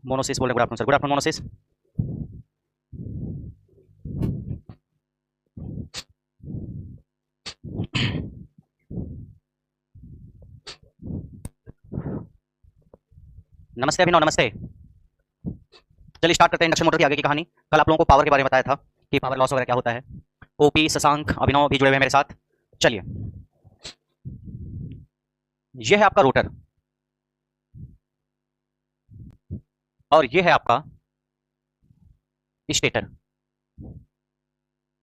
मोनोसिस बोल रहे, good afternoon sir, good afternoon मोनोसिस। नमस्ते अभिनव, नमस्ते। चलिए स्टार्ट करते हैं इंडक्शन मोटर की आगे की कहानी। कल आप लोगों को पावर के बारे में बताया था कि पावर लॉस वगैरह क्या होता है। ओपी, शशांक, अभिनव भी जुड़े हुए हैं मेरे साथ। चलिए, ये है आपका रोटर और ये है आपका स्टेटर।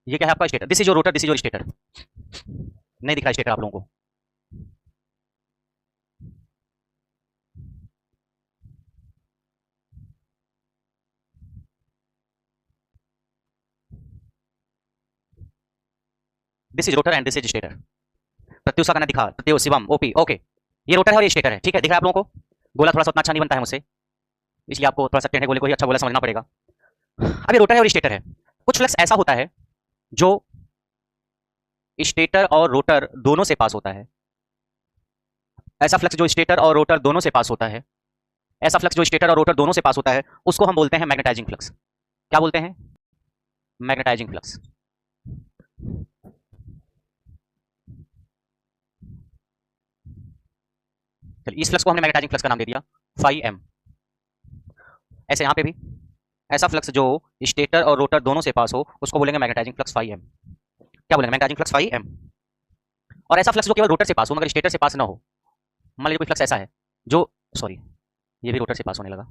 ये क्या है आपका stator, this is your rotor, this is your stator. नहीं दिख रहा स्टेटर आप लोगों को? This is rotor and this is stator. Pratyush का कहना दिखा, प्रत्युष, शिवम, ओपी, ओके। ये रोटर है और ये स्टेटर है, ठीक है, दिख रहा है आप लोगों को? गोला थोड़ा सा उतना अच्छा नहीं बनता है मुझसे, इसलिए आपको थोड़ा सा टेढ़े गोले को ही अच्छा गोला समझना पड़ेगा। अब ये रोटर है और स्टेटर है। कुछ फ्लक्स ऐसा होता है जो स्टेटर और रोटर दोनों से पास होता है। ऐसा फ्लक्स जो स्टेटर और रोटर दोनों से पास होता है, ऐसा फ्लक्स जो स्टेटर और रोटर दोनों से पास होता है, उसको हम बोलते हैं मैग्नेटाइजिंग फ्लक्स। क्या बोलते हैं? Magnetising flux. चलिए, इस फ्लक्स को हमने मैग्नेटाइजिंग फ्लक्स का नाम दे दिया फाई एम। ऐसे यहां पे भी ऐसा फ्लक्स जो स्टेटर और रोटर दोनों से पास हो, उसको बोलेंगे मैग्नेटाइजिंग फ्लक्स फाई एम। क्या बोलेंगे? Magnetising flux phi M. और ऐसा फ्लक्स जो केवल रोटर से पास हो मगर स्टेटर से पास ना हो। मान लीजिए कोई फ्लक्स ऐसा है जो, सॉरी, ये भी रोटर से पास होने लगा।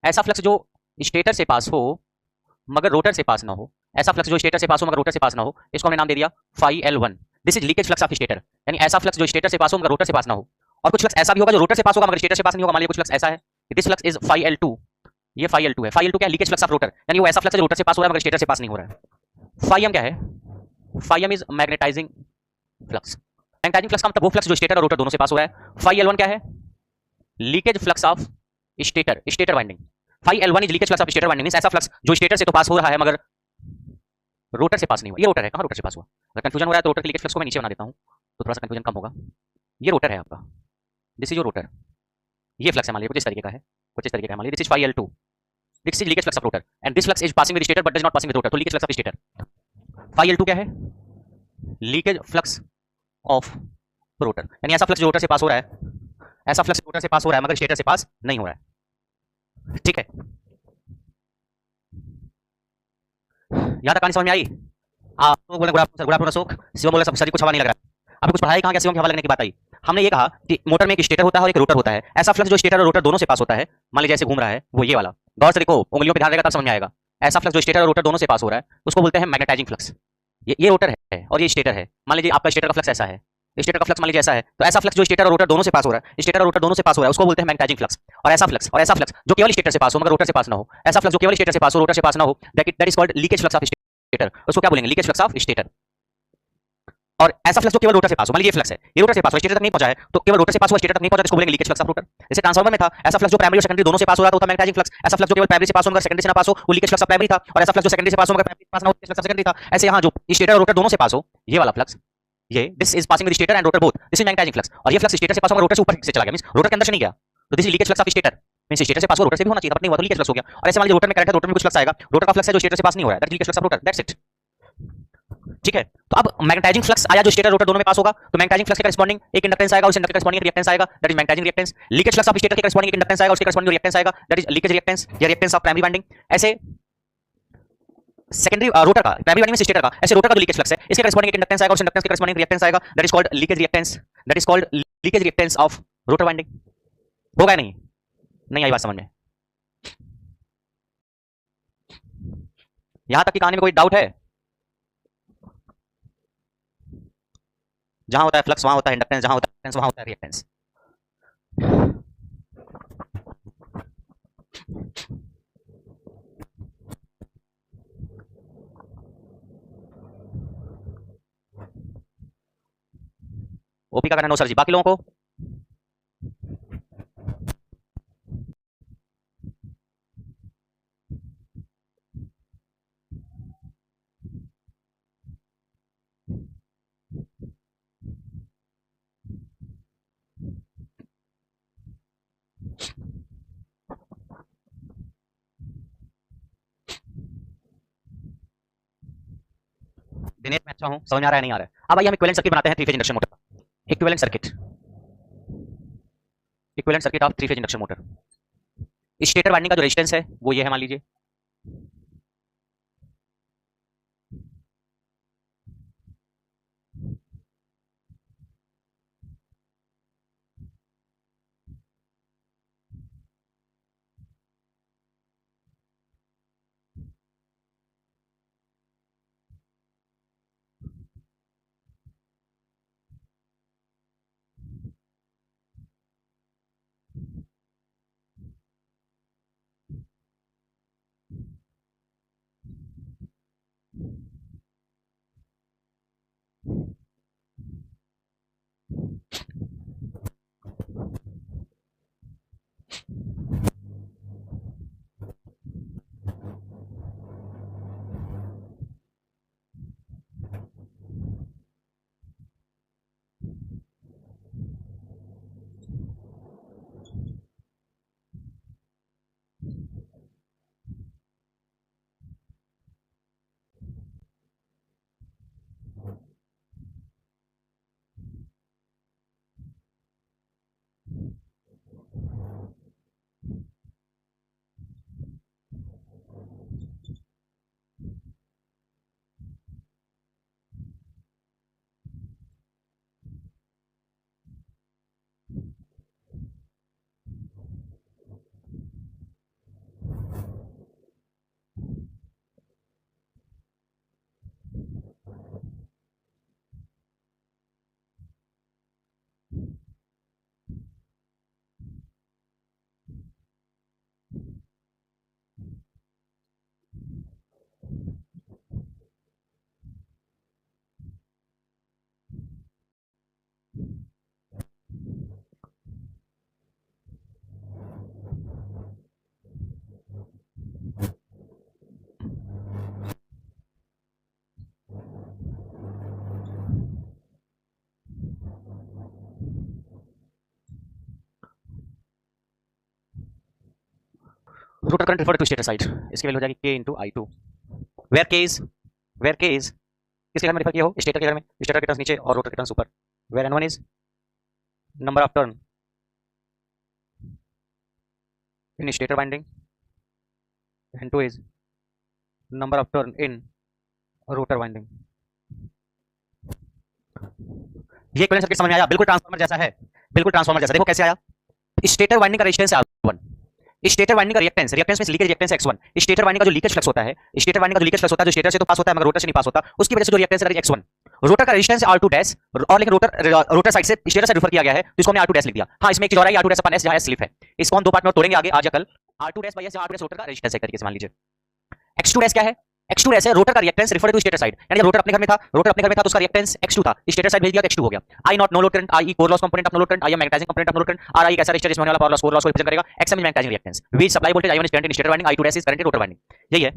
ऐसा फ्लक्स जो स्टेटर से पास हो मगर रोटर से पास ना हो, ऐसा फ्लक्स जो स्टेटर से पास हो मगर रोटर से पास ना हो, इसको हमने नाम दे दिया phi L one. This is leakage flux of stator. यानी ऐसा फ्लक्स जो स्टेटर से पास हो मगर रोटर से पास ना हो। और कुछ फ्लक्स ऐसा भी होगा जो रोटर से पास होगा मगर स्टेटर से पास नहीं होगा। मान लीजिए कुछ फ्लक्स ऐसा है, this flux is phi L two. ये फाई एल टू है। फाई एल टू क्या है? Leakage flux of rotor. यानी वो ऐसा फ्लक्स है जो रोटर से पास हो रहा है मगर स्टेटर से पास नहीं हो रहा है। फाई एम क्या है? Phi M is magnetising flux. Magnetising flux का मतलब वो फ्लक्स जो स्टेटर और रोटर दोनों से पास हो रहा है। फाई एल वन क्या है? Leakage flux of stator, stator winding. Phi L one is leakage flux of stator winding. ऐसा फ्लक्स जो स्टेटर से तो पास हो रहा है मगर रोटर से पास नहीं हुआ। ये रोटर है, कहाँ रोटर से पास हुआ? अगर कंफ्यूजन हो रहा है तो रोटर के लीकेज फ्लक्स को मैं नीचे बना देता हूँ, तो थोड़ा सा कंफ्यूजन कम होगा। ये रोटर है आपका, दिस इज योर रोटर। ये फ्लक्स है, मान लीजिए कुछ इस तरीके का है, कुछ इस तरीके का है। मान लीजिए this is phi L two, this is leakage flux of rotor and this flux is passing with stator but does not passing with rotor, तो leakage flux of stator. Phi L two क्या है? Leakage flux of rotor. यानी ऐसा flux जो rotor से पास हो रहा है, ऐसा फ्लक्स रोटर से पास हो रहा है मगर स्टेटर से पास नहीं हो रहा है, ठीक है। यहाँ तक कहानी समझ में आई? आप लोग बोले good afternoon sir, good afternoon Ashok. Shivam बोले सर जी कुछ हवा नहीं लग रहा है। आपने कुछ पढ़ाई कहाँ? क्या शिवम की हवा लगने की बात आई? हमने ये कहा कि मोटर में एक स्टेटर होता है और एक रोटर होता है। ऐसा फ्लक्स जो स्टेटर और रोटर दोनों से पास होता है, मान लीजिए ऐसे घूम रहा है, वो ये वाला। गौर से देखो, उंगलियों पे ध्यान रहेगा तब समझ में आएगा। ऐसा फ्लक्स जो स्टेटर और रोटर दोनों से पास हो रहा है, उसको बोलते हैं मैग्नेटाइजिंग फ्लक्स। ये रोटर है और ये स्टेटर है। मान लीजिए आपका स्टेटर का फ्लक्स ऐसा है, स्टेटर का फ्लक्स मान लीजिए ऐसा है, तो ऐसा फ्लक्स जो स्टेटर और रोटर दोनों से पास हो रहा है, स्टेटर और रोटर दोनों से पास हो रहा है, उसको बोलते हैं मैग्नेटाइजिंग फ्लक्स। और ऐसा फ्लक्स जो केवल स्टेटर से पास हो मगर रोटर से पास ना हो, ऐसा फ्लक्स जो केवल स्टेटर से पास हो रोटर से पास ना हो, that is called leakage flux of stator. उसको क्या बोलेंगे? Leakage flux of stator. और ऐसा फ्लक्स जो केवल रोटर से पास हो, मान लीजिए फ्लक्स है, ये रोटर से पास हो, स्टेटर तक नहीं पहुंचा है, तो केवल रोटर से पास हुआ, स्टेटर तक नहीं पहुंचा, इसको बोलेंगे लीकेज फ्लक्स ऑफ रोटर। जैसे ट्रांसफार्मर में था, ऐसा फ्लक्स जो प्राइमरी और सेकेंडरी दोनों से पास हो रहा था, तो मैग्नेटाइजिंग फ्लक्स। ऐसा फ्लक्स जो केवल प्राइमरी से पास हो मगर सेकेंडरी से ना पास हो, वो लीकेज फ्लक्स ऑफ प्राइमरी था। और ऐसा फ्लक्स जो सेकेंडरी से पास हो मगर प्राइमरी से पास ना हो, फ्लक्स ऑफ सेकेंडरी था। ऐसे यहाँ जो स्टेटर और रोटर दोनों से पास हो, ये वाला फ्लक्स, ये this is passing with stator and rotor both, this is magnetising flux. और ये फ्लक्स स्टेटर से पास हो मगर रोटर से ऊपर से चला गया, मींस रोटर के अंदर से नहीं गया, तो this is leakage flux of stator. Means stator से पास हो, रोटर से भी होना चाहिए था बट नहीं हुआ, तो लीकेज फ्लक्स हो गया। और ऐसे मान लीजिए रोटर में करंट है, रोटर में कुछ फ्लक्स आएगा, रोटर का फ्लक्स है जो स्टेटर से पास नहीं हो रहा है, that is leakage flux of rotor, that's it, ठीक है। तो अब मैग्नेटाइजिंग फ्लक्स आया जो स्टेटर रोटर दोनों में पास होगा, तो मैग्नेटाइजिंग फ्लक्स के करस्पॉन्डिंग एक इंडक्टेंस आएगा, उस इंडक्टेंस के करस्पॉन्डिंग रिएक्टेंस आएगा, that is magnetising reactance. Leakage flux of stator के करस्पॉन्डिंग एक इंडक्टेंस आएगा, उसके करस्पॉन्डिंग रिएक्टेंस आएगा, दैट इज लीकेज रिएक्टेंस या रिएक्टेंस ऑफ प्राइमरी वाइंडिंग। ऐसे सेकेंडरी रोटर का, प्राइमरी वाइंडिंग में स्टेटर का, ऐसे रोटर का जो लीकेज फ्लक्स है, इसके करस्पॉन्डिंग एक इंडक्टेंस आएगा, उस इंडक्टेंस के करस्पॉन्डिंग रिएक्टेंस आएगा, that is called leakage reactance, that is called leakage reactance of rotor winding. होगा नहीं? नहीं आई बात समझ में? यहां तक की कहानी में कोई डाउट है? जहां होता है फ्लक्स वहां होता है इंडक्टेंस, जहां होता है इंडक्टेंस वहां होता है रिएक्टेंस। ओपी का कहना नो सर जी, बाकी लोगों को? अच्छा हूँ, समझ में आ रहा है नहीं आ रहा है? अब आइए हम इक्विवेलेंट सर्किट बनाते हैं थ्री फेज इंडक्शन मोटर का। Equivalent circuit, equivalent circuit of three phase induction motor. Stator winding का जो रेजिस्टेंस है वो ये है, मान लीजिए। Rotor current refer to stator side, इसकी वैल्यू हो जाएगी K into I2। Where K is किसके घर में रिफर किया हो? स्टेटर के घर में। स्टेटर के टर्न्स नीचे और रोटर के टर्न्स ऊपर। Where N1 is number of turn in stator winding, N2 is number of turn in rotor winding. ये इक्विवेलेंट सर्किट समझ में आया? बिल्कुल ट्रांसफार्मर जैसा है, बिल्कुल ट्रांसफार्मर जैसा। देखो कैसे आया। स्टेटर वाइंडिंग का रेजिस्टेंस R1, स्टेटर वाइंडिंग का रिएक्टेंस, रिएक्टेंस में leakage reactance X1। Stator winding का जो लीकेज फ्लक्स होता है, स्टेटर वाइंडिंग का जो लीकेज फ्लक्स होता है, जो स्टेटर से तो पास होता है मगर रोटर से नहीं पास होता, उसकी वजह से जो रिएक्टेंस है X1। रोटर का रेजिस्टेंस R2 डैश, और लेकिन रोटर साइड से स्टेटर से रिफर किया गया है तो इसको हमने R2 डैश लिख दिया। हाँ, इसमें एक चीज और है, R2 डैश अपन S जहां S स्लिप है। इसको हम दो पार्ट में तोड़ेंगे आगे, आज या कल। R2 dash by S, R2 dash rotor का रेजिस्टेंस है तरीके से मान लीजिए। X2 डैश क्या है? X2 डैश है रोटर का reactance refer to stator side, यानी जब रोटर अपने घर में था, तो उसका रिएक्टेंस X2 था, स्टेटर साइड भेज दिया तो X2 हो गया। I naught no load current, I core loss component of no load current, I magnetising component of no load current, RI एक ऐसा रेजिस्टर जिसमें होने वाला पावर लॉस कोर लॉस को रिप्रेजेंट करेगा, XM is magnetising reactance, V supply voltage, I1 is current in stator winding, I2 dash is current in rotor winding. यही है।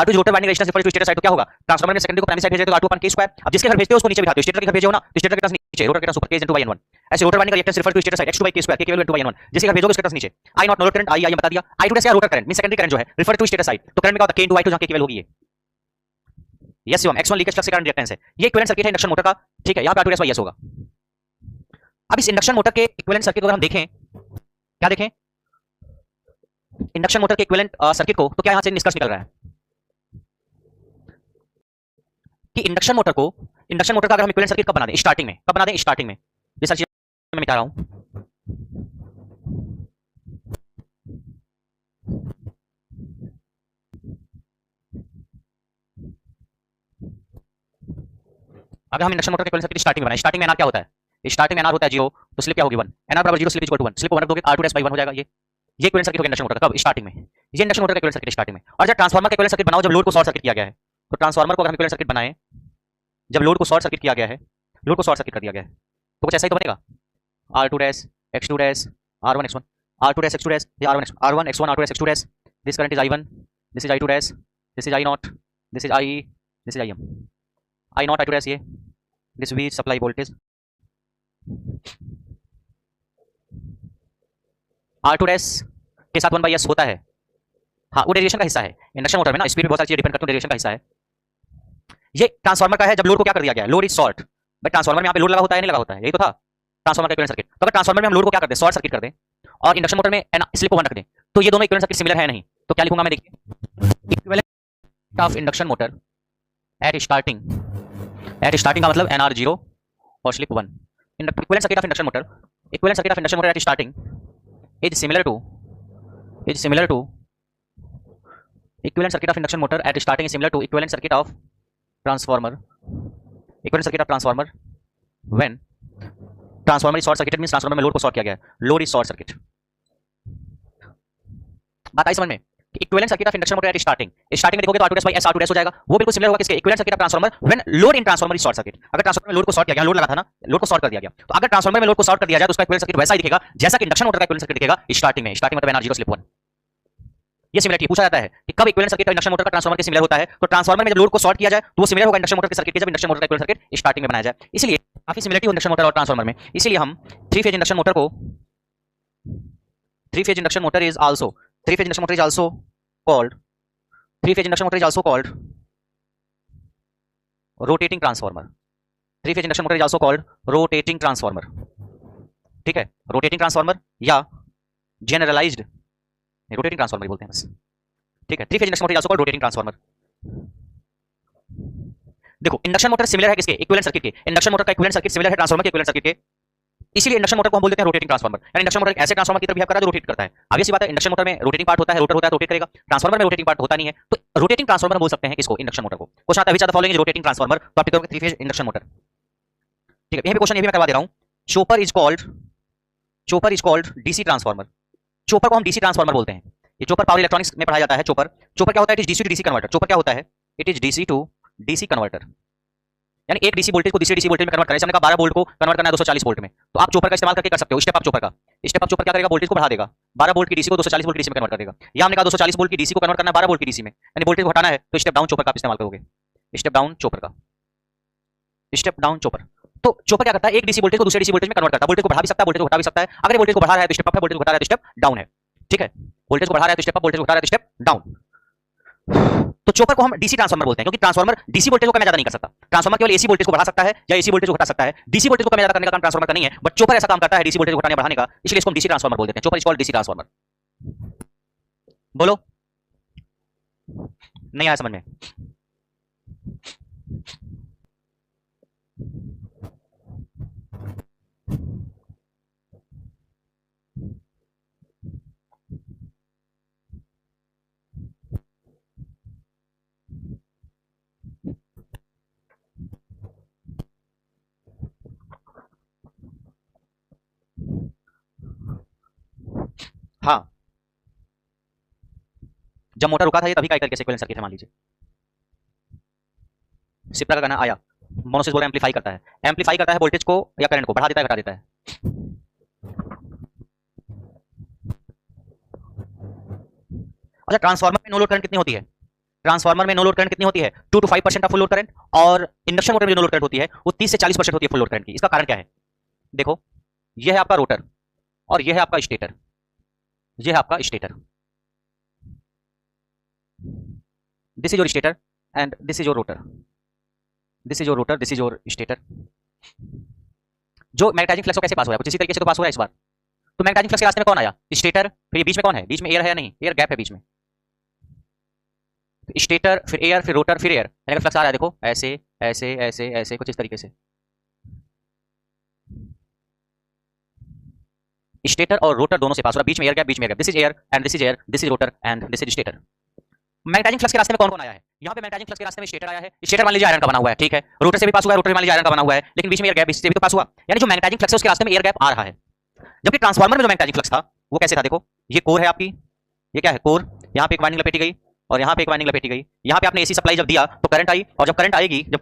R2 rotor winding resistance refer to stator side, तो क्या होगा? Transformer में secondary को primary side भेज देते हो तो R2 अपन K स्क्वायर। अब जिसके घर भेजते हो उसको नीचे बिठाते हो, स्टेटर के घर भेजो ना तो स्टेटर के टर्न्स नीचे, रोटर के टर्न्स ऊपर, K इंटू N1। ऐसे रोटर वाइंडिंग का reactance refer to stator side, X2 by K square, K की वैल्यू इंटू N1। जिसके घर भेजोगे उसके टर्न्स नीचे। I naught no load current, I बता दिया। I2 डैश क्या? Rotor current means secondary current जो है रिफर टू स्टेटर साइड, तो करंट में क्या होता है? K इंटू I2 जहां K की वैल्यू होगी ये। Yes Shivam, X1 leakage flux के कारण रिएक्टेंस है। ये इक्विवेलेंट सर्किट है इंडक्शन मोटर का, ठीक है। यहां पे R2 डैश बाय S होगा। अब इस इंडक्शन मोटर के इक्विवेलेंट सर्किट को अगर हम देखें, क्या देखें इंडक्शन मोटर के इक्विवेलेंट सर्किट को, तो क्या यहां से निष्कर्ष निकल रहा है कि इंडक्शन मोटर का अगर हम इक्विवेलेंट सर्किट कब बना दें? स्टार्टिंग में। कब बना दें? स्टार्टिंग में। ये सारी चीजें मैं मिटा रहा हूं। अगर हम इंडक्शन मोटर के इक्विवेलेंट सर्किट स्टार्टिंग में बनाएं, स्टार्टिंग में एनआर क्या होता है? स्टार्टिंग में एनआर होता है 0, तो स्लिप क्या होगी 1। एनआर बराबर 0, स्लिप इक्वल टू 1। स्लिप को 1 रख दोगे R2 डैश बाय 1 हो जाएगा। ये इक्विवेलेंट सर्किट होगा इंडक्शन मोटर का। कब? स्टार्टिंग में। ये इंडक्शन मोटर का इक्विवेलेंट सर्किट स्टार्टिंग में। और जब ट्रांसफार्मर का इक्विवेलेंट सर्किट बनाओ, जब लोड को शॉर्ट सर्किट किया गया है, तो ट्रांसफार्मर को अगर हम इक्विवेलेंट सर्किट बनाएं, जब लोड को शॉर्ट सर्किट किया गया है, लोड को शॉर्ट सर्किट कर दिया गया है, तो कुछ ऐसा ही तो बनेगा। R2 dash X2 dash R1 X1, R2 dash X2 dash, ये R1 X1 R2 dash X2 dash. This current is I1, this is I2 dash, this is I naught, this is I, this is IM। I naught I2 dash ये, this V supply voltage, R2 dash के साथ 1/s होता है। हाँ, वो derivation का हिस्सा है इंडक्शन मोटर में ना, स्पीड में बहुत सारी चीजें डिपेंड करती है, डेरिवेशन का हिस्सा है। ये ट्रांसफार्मर का है जब लोड को क्या कर दिया गया, लोड इज शॉर्ट। भाई ट्रांसफार्मर में यहाँ पे लोड लगा होता है नहीं लगा होता है, यही तो था ट्रांसफार्मर का इक्विवेलेंट सर्किट। तो अगर ट्रांसफार्मर में हम लोड को क्या कर दें, शॉर्ट सर्किट कर दें, और इंडक्शन मोटर में स्लिप को 1 रख दें, तो ये दोनों इक्विवेलेंट सर्किट सिमिलर है नहीं, तो क्या लिखूंगा मैं, देखिए equivalent of induction motor at starting का मतलब NR0 और slip 1, equivalent circuit of induction motor, equivalent circuit of induction motor at starting is similar to equivalent circuit of induction motor at starting is similar to equivalent circuit of transformer when transformer is short circuited means transformer में load को short किया गया है, load is short circuit. बात आई समझ में, equivalent circuit of induction motor at starting में देखोगे तो R2 बाई S R2 हो जाएगा, वो बिल्कुल सिमिलर होगा किसके, equivalent circuit of transformer when load in transformer is short circuit. अगर ट्रांसफार्मर में लोड को शॉर्ट किया गया, लोड लगा था ना, लोड को शॉर्ट कर दिया गया, तो अगर ट्रांसफार्मर में लोड को शॉर्ट कर दिया जाए तो उसका इक्विवेलेंट सर्किट वैसा ही दिखेगा जैसा कि इंडक्शन मोटर का इक्विवेलेंट सर्किट दिखेगा स्टार्टिंग में मतलब NR0 स्लिप 1। ये सिमिलरिटी पूछा जाता है कि कब इक्विवेलेंट सर्किट इंडक्शन मोटर का ट्रांसफार्मर के सिमिलर होता है, तो ट्रांसफार्मर में जब लोड को शॉर्ट किया जाए तो वो सिमिलर होगा इंडक्शन मोटर के सर्किट के, जब इंडक्शन मोटर का इक्विवेलेंट सर्किट स्टार्टिंग में बनाया जाए। इसलिए काफी सिमिलरिटी हो इंडक्शन मोटर और ट्रांसफार्मर में, इसलिए हम three phase induction motor is also called rotating transformer. ठीक है, रोटेटिंग ट्रांसफार्मर या जनरलाइज्ड रोटेटिंग ट्रांसफार्मर बोलते हैं बस। ठीक है, three phase induction motor is also called rotating transformer. देखो इंडक्शन मोटर सिमिलर है किसके, इक्विवेलेंट सर्किट के, इंडक्शन मोटर का इक्विवेलेंट सर्किट सिमिलर है ट्रांसफार्मर के इक्विवेलेंट सर्किट के, इसलिए इंडक्शन मोटर को हम बोलते हैं रोटेटिंग ट्रांसफार्मर। यानी इंडक्शन मोटर ऐसे ट्रांसफार्मर की तरह बिहेव कर रहा है जो रोटेट करता है। आगे सी बात है, इंडक्शन मोटर में रोटेटिंग पार्ट होता है, रोटर होता है, रोटेट करेगा, ट्रांसफार्मर में रोटेटिंग पार्ट होता नहीं है, तो रोटेटिंग ट्रांसफार्मर बोल सकते हैं किसको, इंडक्शन मोटर को। क्वेश्चन आता है which are the following is rotating transformer, तो आप टिक करोगे थ्री फेज इंडक्शन मोटर। ठीक है, यहां पे क्वेश्चन ये भी मैं करवा दे रहा हूं, chopper is called DC transformer. Chopper को हम डीसी ट्रांसफार्मर बोलते हैं। ये चॉपर पावर इलेक्ट्रॉनिक्स में पढ़ाया जाता है। चॉपर क्या होता है, it is DC to DC converter. Chopper क्या होता है, it is DC to DC converter, यानी एक डीसी वोल्टेज को दूसरे डीसी वोल्टेज में कन्वर्ट करें। जैसे हमने कहा 12 वोल्ट को कन्वर्ट करना है 240 वोल्ट में, तो आप चॉपर का इस्तेमाल करके कर सकते हो। स्टेप अप चॉपर क्या करेगा, वोल्टेज को बढ़ा देगा, 12 वोल्ट की डीसी को 240 वोल्ट की डीसी में कन्वर्ट कर देगा। या हमने कहा 240 वोल्ट की डीसी को कन्वर्ट करना है 12 वोल्ट की डीसी में, यानी वोल्टेज को हटाना है, तो स्टेप डाउन चॉपर का आप इस्तेमाल करोगे। स्टेप डाउन चॉपर तो चॉपर क्या करता है, एक डीसी वोल्टेज को दूसरे डीसी वोल्टेज में कन्वर्ट करता है। वोल्टेज को बढ़ा भी सकता है, वोल्टेज को घटा भी सकता है। अगर वोल्टेज को बढ़ा रहा है तो स्टेप अप है, वोल्टेज को घटा रहा है तो स्टेप डाउन है। ठीक है, वोल्टेज को बढ़ा रहा है तो स्टेप अप, वोल्टेज को घटा रहा है तो स्टेप डाउन। तो चॉपर को हम डीसी ट्रांसफार्मर बोलते हैं, क्योंकि ट्रांसफार्मर डीसी वोल्टेज को कम ज्यादा नहीं कर सकता। ट्रांसफार्मर केवल एसी वोल्टेज को बढ़ा सकता है या एसी वोल्टेज को घटा सकता है। डीसी वोल्टेज को कम ज्यादा करने का काम ट्रांसफार्मर का नहीं है, बट चॉपर ऐसा काम करता है डीसी वोल्टेज को घटाने बढ़ाने का, इसलिए इसको हम डीसी ट्रांसफार्मर बोल देते हैं। Chopper is called DC transformer. बोलो, नहीं आया समझ में? हाँ, जब मोटर रुका था ये तभी का एक तरीके से इक्विवेलेंट सर्किट है। मान लीजिए सिप्रा का गाना आया, मोनोसिस बोल एम्पलीफाई करता है वोल्टेज को या करंट को, बढ़ा देता है घटा देता है। अच्छा, ट्रांसफार्मर में नो लोड करंट कितनी होती है, ट्रांसफार्मर में नो लोड करंट कितनी होती है, 2 to 5% of full load current, और इंडक्शन मोटर में जो नो लोड करंट होती है वो 30 से 40% होती है फुल लोड करंट की। इसका कारण क्या है, देखो ये है आपका रोटर और ये है आपका स्टेटर, ये है आपका stator, this is your stator and this is your rotor, this is your rotor, this is your stator. जो मैग्नेटाइजिंग फ्लक्स कैसे पास हो रहा है, कुछ इसी तरीके से तो पास हो रहा है इस बार। तो मैग्नेटाइजिंग फ्लक्स के रास्ते में कौन आया, स्टेटर, फिर ये बीच में कौन है, बीच में एयर है या नहीं, एयर गैप है बीच में, स्टेटर फिर एयर फिर रोटर फिर एयर, यानी फ्लक्स आ रहा है देखो ऐसे ऐसे ऐसे ऐसे कुछ इस तरीके से। स्टेटर और रोटर दोनों से पास हो रहा है, बीच में एयर गैप, बीच में air gap, this is air and this is air, this is rotor and this is stator. Magnetising flux के रास्ते में कौन कौन आया है, यहाँ पे मैग्नेटाइजिंग फ्लक्स के रास्ते में स्टेटर आया है, स्टेटर मान लीजिए आयरन का बना हुआ है, ठीक है, रोटर से भी पास हुआ है, रोटर मान लीजिए आयरन का बना हुआ है, लेकिन बीच में एयर गैप, इससे भी तो पास हुआ, यानी जो मैग्नेटाइजिंग फ्लक्स है उसके रास्ते में एयर गैप आ रहा है। जबकि ट्रांसफार्मर में जो मैग्नेटाइजिंग फ्लक्स था वो कैसे था, देखो ये कोर है आपकी, ये क्या है कोर, यहाँ पे एक वाइंडिंग लपेटी गई और यहाँ पे एक वाइंडिंग लपेटी गई, यहाँ पे आपने एसी सप्लाई जब दिया तो करंट आई, और जब करंट आएगी तो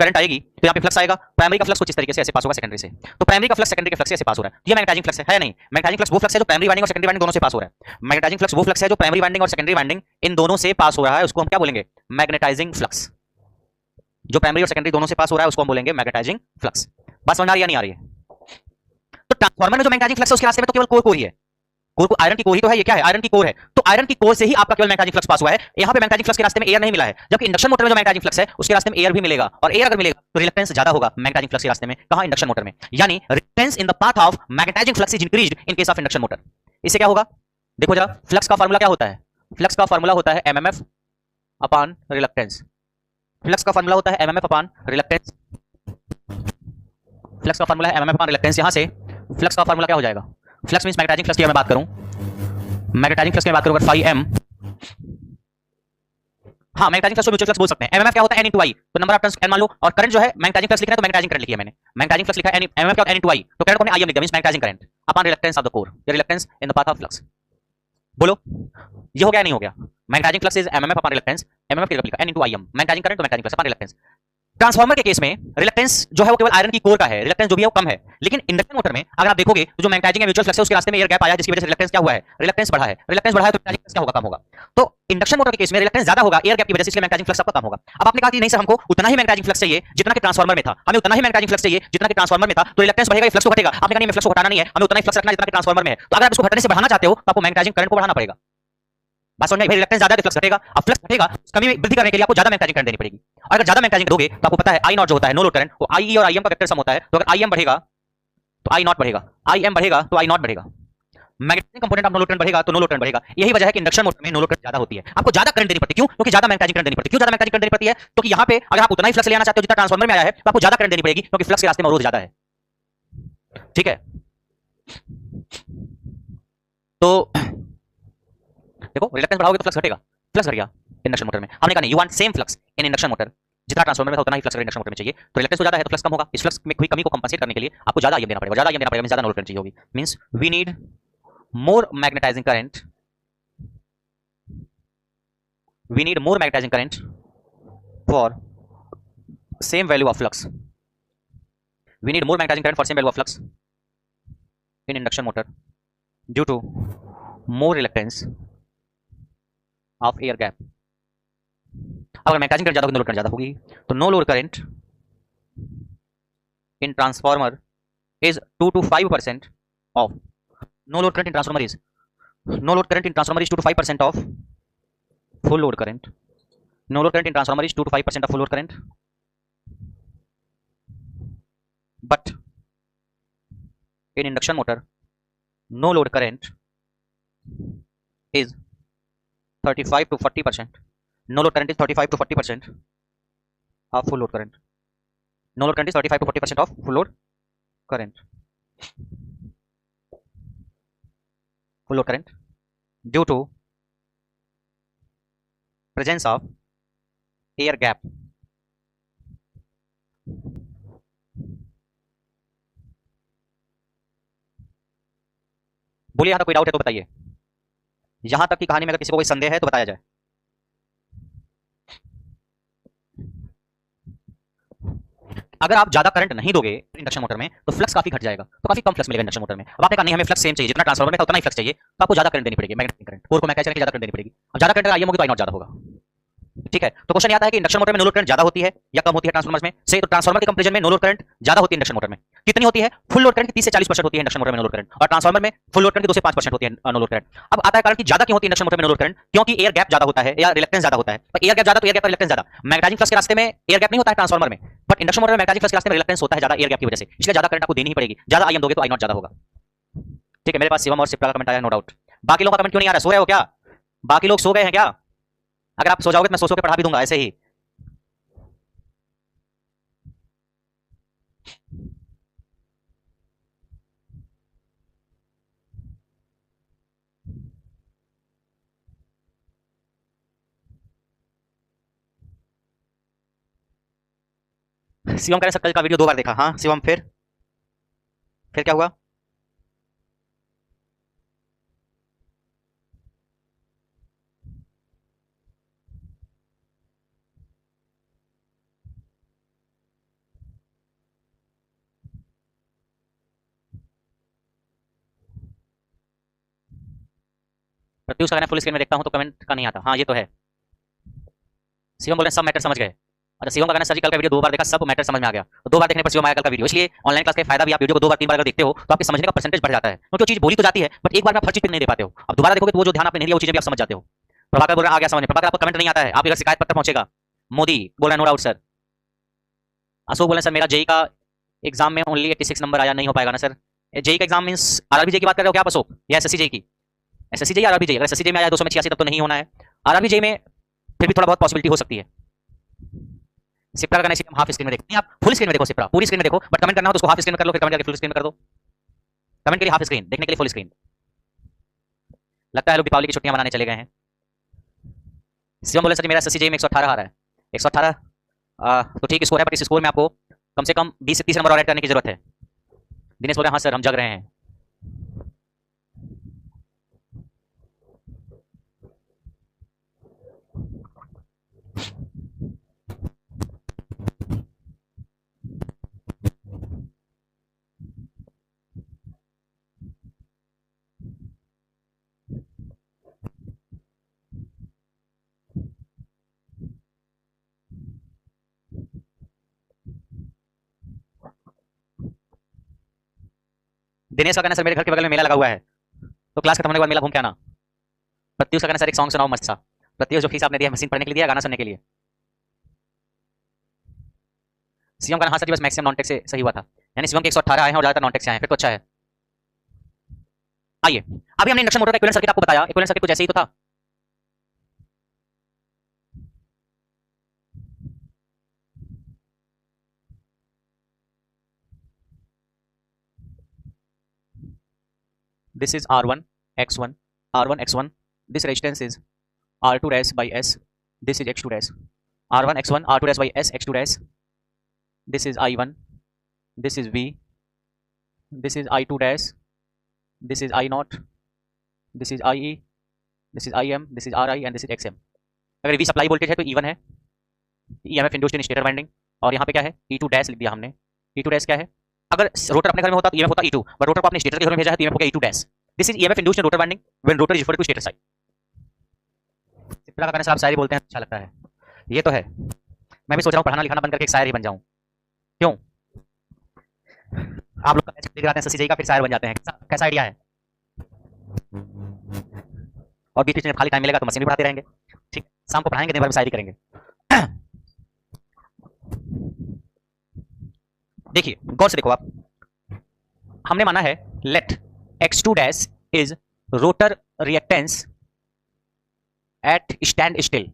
यहाँ पे फ्लक्स आएगा, प्राइमरी का फ्लक्स कुछ इस तरीके से ऐसे पास होगा सेकेंडरी से, तो प्राइमरी का फ्लक्स सेकेंडरी के फ्लक्स से ऐसे पास हो रहा है, ये मैग्नेटाइजिंग फ्लक्स है नहीं। मैग्नेटाइजिंग फ्लक्स वो फ्लक्स है जो प्राइमरी वाइंडिंग और सेकेंडरी वाइंडिंग दोनों से पास हो रहा है। मैग्नेटाइजिंग फ्लक्स वो फ्लक्स है जो प्राइमरी वाइंडिंग और सेकेंडरी वाइंडिंग इन दोनों से पास हो रहा है, उसको हम क्या बोलेंगे, मैग्नेटाइजिंग फ्लक्स। जो प्राइमरी और सेकेंडरी दोनों से पास हो रहा है उसको हम बोलेंगे मैग्नेटाइजिंग फ्लक्स। बस समझ आ रही है नहीं आ रही है? तो ट्रांसफार्मर में जो मैग्नेटाइजिंग फ्लक्स है उसके रास्ते में तो केवल कोर ही है, कोर को, आयरन की कोर ही तो है, ये क्या है, आयरन की कोर है, तो आयरन की कोर से ही आपका केवल मैग्नेटाइजिंग फ्लक्स पास हुआ है। यहाँ पे मैग्नेटाइजिंग फ्लक्स के रास्ते में एयर नहीं मिला है, जबकि इंडक्शन मोटर में जो मैग्नेटाइजिंग फ्लक्स है उसके रास्ते में एयर भी मिलेगा, और एयर अगर मिलेगा तो रिलक्टेंस ज्यादा होगा मैग्नेटाइजिंग फ्लक्स के रास्ते में, कहां, इंडक्शन मोटर में। यानी reluctance in the path of magnetising flux is increased in case of induction motor. इससे क्या होगा, देखो जरा, फ्लक्स का फार्मूला क्या होता है, फ्लक्स का फार्मूला होता है एमएमएफ अपॉन रिलक्टेंस, फ्लक्स का फार्मूला होता है एमएमएफ अपॉन रिलक्टेंस, फ्लक्स का फार्मूला है एमएमएफ अपॉन रिलक्टेंस। यहां से फ्लक्स का फार्मूला क्या हो जाएगा, फ्लक्स मींस मैग्नेटाइजिंग फ्लक्स की मैं बात करूं, मैग्नेटाइजिंग फ्लक्स की बात करूं अगर phi m, हाँ मैग्नेटाइजिंग फ्लक्स को म्यूचुअल फ्लक्स बोल सकते हैं। एमएमएफ क्या होता है, n into i, तो नंबर ऑफ टर्न्स n मान लो, और करंट जो है मैग्नेटाइजिंग फ्लक्स लिखना है तो मैग्नेटाइजिंग करंट लिखी है मैंने, मैग्नेटाइजिंग फ्लक्स लिखा है एमएमएफ क्या होता है n into i, तो करंट को हमने im लिख दिया, means magnetising current upon reluctance of the core, या reluctance in the path of flux. बोलो ये हो गया नहीं हो गया, magnetising flux is MMF upon reluctance, MMF की लिखा n into im, magnetising current तो magnetising flux upon reluctance. Transformer के केस में रिलक्टेंस जो है वो केवल आयरन की कोर का है, रिलक्टेंस जो भी है वो कम है, लेकिन इंडक्शन मोटर में अगर आप देखोगे तो जो मैग्नेटाइजिंग है म्यूचुअल फ्लक्स है उसके रास्ते में एयर गैप आया, जिसकी वजह से रिलक्टेंस क्या हुआ है, रिलक्टेंस बढ़ा है, रिलक्टेंस बढ़ा है तो मैग्नेटाइजिंग फ्लक्स क्या होगा, कम होगा। तो इंडक्शन मोटर के केस में रिलक्टेंस ज्यादा होगा एयर गैप की वजह से, इसलिए मैग्नेटाइजिंग फ्लक्स आपका कम होगा। अब आपने कहा कि नहीं सर हमको उतना ही मैग्नेटाइजिंग फ्लक्स चाहिए जितना कि ट्रांसफार्मर में था, हमें उतना ही मैग्नेटाइजिंग फ्लक्स चाहिए जितना कि ट्रांसफार्मर में था, तो रिलक्टेंस बढ़ेगा, फ्लक्स को घटेगा। आपने कहा नहीं फ्लक्स को घटाना नहीं है, हमें उतना ही फ्लक्स रखना है जितना कि ट्रांसफार्मर में है, तो अगर आप इसको घटाने से बढ़ाना चाहते हो तो आपको मैग्नेटाइजिंग करंट को बढ़ाना पड़ेगा। बात समझ में, भाई रिलक्टेंस ज्यादा है तो फ्लक्स घटेगा, अब फ्लक्स घटेगा कमी में वृद्धि करने के लिए आपको ज्यादा मैग्नेटाइजिंग करंट देनी पड़ेगी, और अगर ज्यादा मैग्नेटाइजिंग दोगे तो आपको पता है आई नॉट जो होता है नो लोड करंट, वो आई और आई एम का वेक्टर सम होता है, तो अगर आई एम बढ़ेगा तो आई नॉट बढ़ेगा, आई एम बढ़ेगा तो आई नॉट बढ़ेगा, magnetic component of no load current बढ़ेगा तो नो लोड करंट बढ़ेगा। यही वजह है कि इंडक्शन मोटर में नो लोड करंट ज्यादा होती है, आपको ज्यादा करंट देनी पड़ती है, क्यों, क्योंकि ज्यादा मैग्नेटाइजिंग करंट देनी पड़ती है। क्यों ज्यादा मैग्नेटाइजिंग करंट देनी पड़ती है, क्योंकि यहाँ पे अगर आप उतना ही फ्लक्स ले आना चाहते हो जितना ट्रांसफार्मर में आया है तो आपको ज्यादा करंट देनी पड़ेगी, क्योंकि फ्लक्स के रास्ते में अवरोध ज्यादा है। ठीक है, तो देखो रिलक्टेंस बढ़ाओगे तो फ्लक्स घटेगा, फ्लक्स घट गया इंडक्शन मोटर में। हमने कहा नहीं, you want same flux in induction motor, जितना ट्रांसफार्मर में था उतना ही फ्लक्स इंडक्शन मोटर में चाहिए, तो रिलक्टेंस ज्यादा है तो फ्लक्स कम होगा, इस फ्लक्स में हुई कमी को कंपनसेट करने के लिए आपको ज्यादा आईएम देना पड़ेगा, ज्यादा आईएम देना पड़ेगा, ज्यादा नो लोड करंट चाहिए होगी, means we need more magnetising current, we need more magnetizing current for same value of flux, we need more magnetizing current for same value of flux in induction motor due to more reluctance of air gap। अगर magnetising current ज्यादा होगी no load current ज्यादा होगी, तो no load current in transformer is 2 to 5% of, no load current in transformer is, no load current in transformer is 2 to 5% of full load current, no load current in transformer is 2 to 5% of full load current, but in induction motor no load current is 35 to 40%, no load current is 35 to 40% of full load current, no load current is 35 to 40% of full load current, full load current due to presence of air gap। बोलिए यहां तक कोई doubt है तो बताइए, यहां तक की कहानी में अगर किसी को कोई संदेह है तो बताया जाए। अगर आप ज्यादा करंट नहीं दोगे इंडक्शन मोटर में तो फ्लक्स काफी घट जाएगा, तो काफी कम फ्लक्स मिलेगा इंडक्शन मोटर में। अब आपने कहा नहीं हमें फ्लक्स सेम चाहिए, जितना ट्रांसफार्मर में था उतना ही फ्लक्स चाहिए, तो आपको ज्यादा करंट देनी पड़ेगी, मैग्नेटिक करंट, कोर को मैग्नेटाइज करने की ज्यादा करंट देनी पड़ेगी। अब ज्यादा करंट आईएम होगी तो आई नॉट ज्यादा होगा। ठीक है, तो क्वेश्चन आता है कि इंडक्शन मोटर में नो लोड करंट ज्यादा होती है या कम होती है ट्रांसफार्मर में से, तो ट्रांसफार्मर के कंपैरिजन में नो लोड करंट ज्यादा होती है इंडक्शन मोटर में। कितनी होती है, फुल लोड करंट की 30 से 40% होती है इंडक्शन मोटर में नो लोड करंट, और ट्रांसफार्मर में फुल लोड करंट की 2 से 5% होती है नो लोड करंट। अब आता है कारण कि ज्यादा क्यों होती है इंडक्शन मोटर में नो लोड करंट, क्योंकि एयर गैप ज्यादा होता है या रिलक्टेंस ज्यादा होता है। तो एयर गैप ज्यादा तो एयर गैप का रिलक्टेंस ज्यादा, मैग्नेटाइजिंग फ्लक्स के रास्ते में एयर गैप नहीं होता है ट्रांसफार्मर में, बट इंडक्शन मोटर में मैग्नेटाइजिंग फ्लक्स के रास्ते में रिलक्टेंस होता है ज्यादा एयर गैप की वजह से, इसलिए ज्यादा करंट आपको देनी ही पड़ेगी, ज्यादा आईएम दोगे तो आई नॉट ज्यादा होगा। ठीक है, मेरे पास शिवम और सिप्रा का कमेंट आया, नो डाउट। बाकी लोगों का कमेंट क्यों नहीं आ रहा, सो रहे हो क्या, बाकी लोग सो गए हैं क्या? अगर आप सो जाओगे तो मैं सो के पढ़ा भी दूंगा ऐसे ही। शिवम कह रहे सकल का वीडियो 2 बार देखा, हाँ शिवम फिर क्या हुआ? प्रत्युष का फुल स्क्रीन में देखता हूं तो कमेंट का नहीं आता, हाँ ये तो है। शिवम बोल रहे हैं सब मैटर समझ गए, अच्छा, शिवम का कहना सर जी कल का वीडियो 2 बार देखा, सब मैटर समझ में आ गया। तो 2 बार देखने पर शिवम आया कल का वीडियो, इसलिए ऑनलाइन क्लास का फायदा भी, आप वीडियो को 2 बार 3 बार अगर देखते हो तो आपके समझने का परसेंटेज बढ़ जाता है, क्योंकि वो चीज बोली तो जाती है बट एक बार में आप हर चीज पे नहीं दे पाते हो। अब दोबारा देखोगे तो वो जो ध्यान आपने नहीं दिया वो चीजें भी आप समझ जाते हो। प्रभाकर बोल रहा है आ गया समझ में, प्रभाकर आपको कमेंट नहीं आता है, आप अगर शिकायत पत्र पहुंचेगा। मोदी बोल रहा है नो डाउट सर। अशोक बोल रहे हैं सर मेरा जेई का एग्जाम में ओनली 86 नंबर आया, नहीं हो पाएगा ना सर। जेई का एग्जाम मींस आरआरबी जेई की बात कर रहे हो क्या आप अशोक, या एसएससी जेई की? एसएससी जेई आरआरबी जेई, अगर एसएससी जेई में आया 286 तब तो नहीं होना है। आरआरबी जेई में फिर भी थोड़ा बहुत पॉसिबिलिटी हो सकती है। सिप्रा का नहीं, हाफ स्क्रीन में देखो, नहीं आप फुल स्क्रीन में देखो, सिप्रा पूरी स्क्रीन में देखो, बट कमेंट करना हो तो उसको हाफ स्क्रीन में कर लो, फिर कमेंट करके फुल स्क्रीन में कर दो। कमेंट करिए हाफ स्क्रीन, देखने के लिए फुल स्क्रीन। लगता है लोग दीपावली की छुट्टियां मनाने चले गए हैं। शिवम बोले सर मेरा एसएससी जेई में 118 आ रहा है। 118 तो ठीक स्कोर है, बट इस स्कोर में आपको कम से कम 20 से 30 नंबर और ऐड करने की जरूरत है। दिनेश बोल रहे हैं हाँ सर हम जग रहे हैं। दिनेश का कहना सर मेरे घर के बगल में मेला लगा हुआ है, तो क्लास खत्म होने के बाद मेला घूम के आना। प्रत्युष का कहना सर एक सॉन्ग सुनाओ मस्त सा। प्रत्युष जो फीस आपने दिया मशीन पढ़ने के लिए दिया, गाना सुनने के लिए। शिवम का हाँ सर जी बस मैक्सिमम नॉन टेक से सही हुआ था, यानी शिवम के 118 आए हैं और ज्यादातर नॉन टेक से आए हैं, फिर तो अच्छा है। आइए अभी हमने इंडक्शन मोटर का इक्विवेलेंट सर्किट आपको बताया, इक्विवेलेंट सर्किट कुछ ऐसे ही तो था। This is R1 X1 R1 X1, this resistance is R2 dash by S, this is X2 dash, R1 X1 R2 dash by S X2 dash, this is I1, this is V, this is I2 dash, this is I naught, this is IE, this is IM, this is RI and this is XM। अगर V supply voltage है तो E1 है, EMF induced इन stator winding, और यहाँ पे क्या है E2 dash लिख दिया हमने। E2 डैश क्या है, अगर रोटर अपने घर में होता तो EMF होता E2, बट रोटर को आपने स्टेटर के घर में भेजा है तो EMF हो गया E2 dash. This is EMF induced in rotor winding when rotor is referred to stator side. Sipra का कहना सर आप शायरी बोलते हैं, अच्छा लगता है, ये तो है। मैं भी सोच रहा हूँ पढ़ाना लिखाना बंद करके एक शायर ही बन जाऊँ। क्यों आप लोग दिखाते हैं एसएससी जेई का फिर शायर बन जाते हैं, कैसा आइडिया है? और बीच बीच में खाली टाइम मिलेगा तो मशीन भी पढ़ाते रहेंगे, ठीक, शाम को पढ़ाएंगे दिन भर में शायरी करेंगे। देखिए गौर से देखो आप, हमने माना है let x2 dash is rotor reactance at standstill,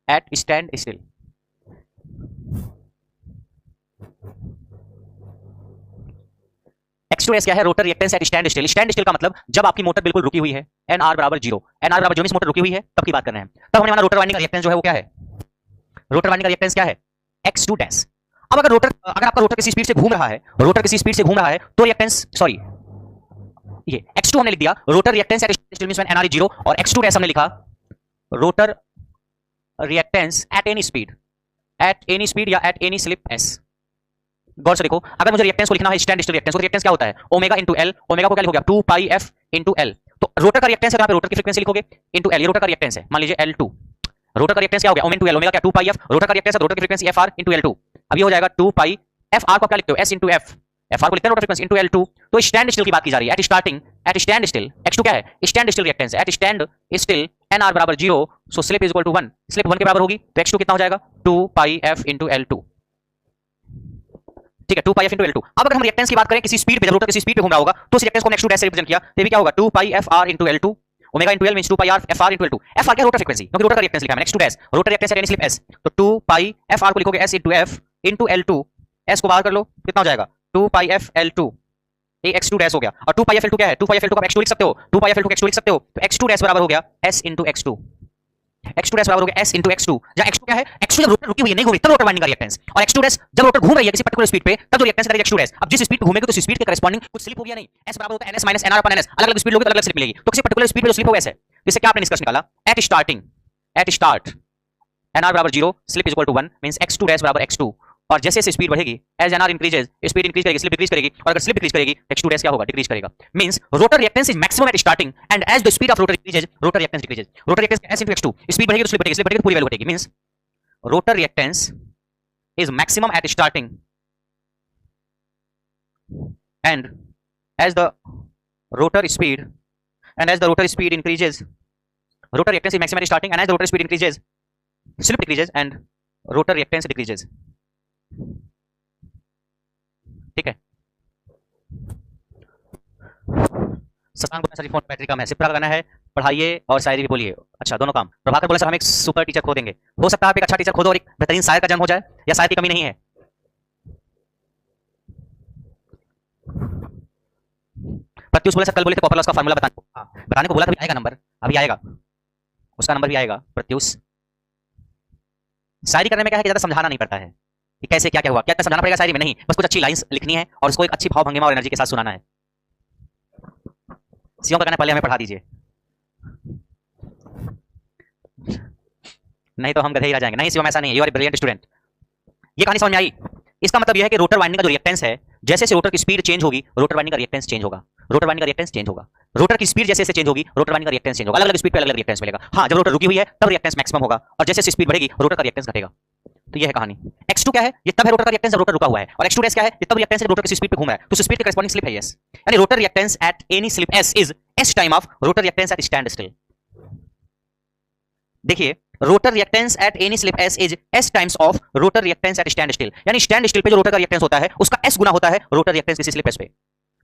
at standstill. x2 dash क्या है, rotor reactance at standstill. Standstill का मतलब जब आपकी मोटर बिल्कुल रुकी हुई है, nr बराबर 0, nr बराबर 0 मोटर रुकी हुई है तब की बात कर रहे हैं। तब हमने माना रोटर वाइंडिंग का रिएक्टेंस जो है वो क्या है, रोटर वाइंडिंग का रिएक्टेंस क्या है, x2 डैश। अब अगर आपका रोटर किसी स्पीड से घूम रहा है, रोटर किसी स्पीड से घूम रहा है तो रिएक्टेंस, सॉरी ये x2 हमने लिख दिया, rotor reactance at still means when nr is 0, और x2 डैश हमने लिखा rotor reactance at any speed या एट एनी स्लिप s। गौर से देखो, अगर मुझे रिएक्टेंस को लिखना है स्टैंड स्टिल रिएक्टेंस, तो रिएक्टेंस क्या होता है ओमेगा इनटू एल, ओमेगा को क्या लिखोगे 2 पाई f इनटू l। तो रोटर का रिएक्टेंस है, यहां पे रोटर की फ्रीक्वेंसी लिखोगे इनटू l, ये रोटर का रिएक्टेंस है, मान लीजिए L2। रोटर का रिएक्टेंस क्या हो गया ओम इनटू l, ओमेगा क्या 2 पाई f, रोटर का रिएक्टेंस है रोटर की फ्रीक्वेंसी fr इनटू l2। अब ये हो जाएगा 2 पाई fr को क्या लिखते हो s इनटू f, fr को लिखते हैं रोटर फ्रीक्वेंसी इनटू l2। तो स्टैंड स्टिल की बात की जा रही है, at starting, at standstill x2 क्या है standstill reactance, at standstill nr बराबर 0, so slip is equal to 1, slip 1 के बराबर होगी, तो x2 कितना हो जाएगा 2 पाई f इनटू l2, ठीक है 2 पाई f इनटू l2। अब अगर हम रिएक्टेंस की बात करें किसी स्पीड पे, जब रोटर किसी स्पीड पे घूम रहा होगा तो उस रिएक्टेंस को हमने x2 डैश से रिप्रेजेंट किया, तो ये भी क्या होगा 2 पाई fr into l2, omega into l means 2 पाई r fr into l2। fr क्या रोटर फ्रीक्वेंसी, क्योंकि रोटर का रिएक्टेंस लिखा है मैंने x2 dash, rotor reactance at any slip s, तो 2 पाई fr को लिखोगे s into f into l2, s को बाहर कर लो कितना हो जाएगा 2 पाई f l2, ये x2 डैश हो गया। और 2 पाई f l2 क्या है, 2 पाई f l2 का x2 लिख सकते हो, 2 पाई f l2 का x2 लिख सकते हो, तो x2 डैश बराबर हो गया s into x2, x2 dash बराबर हो गया s इनटू x2, जहां x2 क्या है, x2 जब रोटर रुकी हुई है नहीं घूम रही तब रोटर वाइंडिंग का रिएक्टेंस, और x2 डैश जब रोटर घूम रही है किसी पर्टिकुलर स्पीड पे तब जो रिएक्टेंस करेगा x2 डैश। अब जिस स्पीड पे घूमेगी तो उस स्पीड के करेस्पॉन्डिंग कुछ स्लिप होगी या नहीं, s बराबर होता है ns minus nr upon ns, अलग-अलग स्पीड लोगे तो अलग-अलग स्लिप मिलेगी, तो किसी पर्टिकुलर स्पीड पे जो स्लिप होगा s है। इससे क्या आपने निष्कर्ष निकाला, at starting, at start nr बराबर 0, slip is equal to 1 means x2 dash बराबर x2, और जैसे जैसे स्पीड बढ़ेगी as nr increases, speed increase करेगी, स्लिप डिक्रीज करेगी, और अगर स्लिप डिक्रीज करेगी x2 डैश क्या होगा डिक्रीज करेगा, means rotor reactance is maximum at starting and as the speed of rotor increases rotor reactance decreases, rotor reactance s into x2, speed बढ़ेगी तो स्लिप बढ़ेगी, स्लिप बढ़ेगी तो पूरी वैल्यू घटेगी, means rotor reactance is maximum at starting, and as the rotor speed increases, rotor reactance is maximum at starting, and as the rotor speed increases, slip decreases and rotor reactance decreases. ठीक है, शशांक बोला sir phone battery कम है, सिर्फ लगाना है, पढ़ाइए और शायरी भी बोलिए। अच्छा, दोनों काम। प्रभाकर बोला सर हम एक सुपर टीचर खो देंगे। हो सकता है आप एक अच्छा टीचर खो दो और एक बेहतरीन शायर का जन्म हो जाए, या शायर की कमी नहीं है। प्रत्युष बोला सर कल बोले थे पॉपुलर, उसका फार्मूला बताने को बोला था, आएगा नंबर, अभी आएगा, उसका नंबर भी आएगा। प्रत्युष, शायरी करने में क्या है कि ज्यादा समझाना नहीं पड़ता है कि कैसे क्या क्या हुआ, क्या इतना समझाना पड़ेगा शायरी में नहीं, बस कुछ अच्छी लाइंस लिखनी है और उसको एक अच्छी भाव भंगिमा और एनर्जी के साथ सुनाना है। सीओ का कहना पहले हमें पढ़ा दीजिए, नहीं तो हम गधे ही रह जाएंगे। नहीं सीओ ऐसा नहीं है, you are a brilliant student. ये कहानी समझ में आई? इसका मतलब यह है कि रोटर वाइंडिंग का जो रिएक्टेंस है, जैसे जैसे रोटर की स्पीड चेंज होगी, रोटर वाइंडिंग का रिएक्टेंस चेंज होगा, रोटर वाइंडिंग का रिएक्टेंस चेंज होगा। रोटर की स्पीड जैसे जैसे चेंज होगी, रोटर वाइंडिंग का रिएक्टेंस चेंज होगा, अलग अलग स्पीड पे अलग अलग रिएक्टेंस मिलेगा। हाँ, जब रोटर रुकी हुई है तब रिएक्टेंस मैक्सिमम होगा, और जैसे जैसे स्पीड बढ़ेगी रोटर का रिएक्टेंस घटेगा। तो ये है कहानी। x2 क्या है? ये तब है रोटर का रिएक्टेंस जब रोटर रुका हुआ है, और x2 क्या है? ये तब रिएक्टेंस है रोटर किसी स्पीड पे घूम रहा है, तो स्पीड के करेस्पॉन्डिंग स्लिप है s, यानी rotor reactance at any slip s is s time of rotor reactance at standstill. देखिए, rotor reactance at any slip s is s times of rotor reactance at standstill, यानी standstill पे जो rotor का reactance होता है उसका s गुना होता है रोटर रिएक्टेंस किसी स्लिप s पे।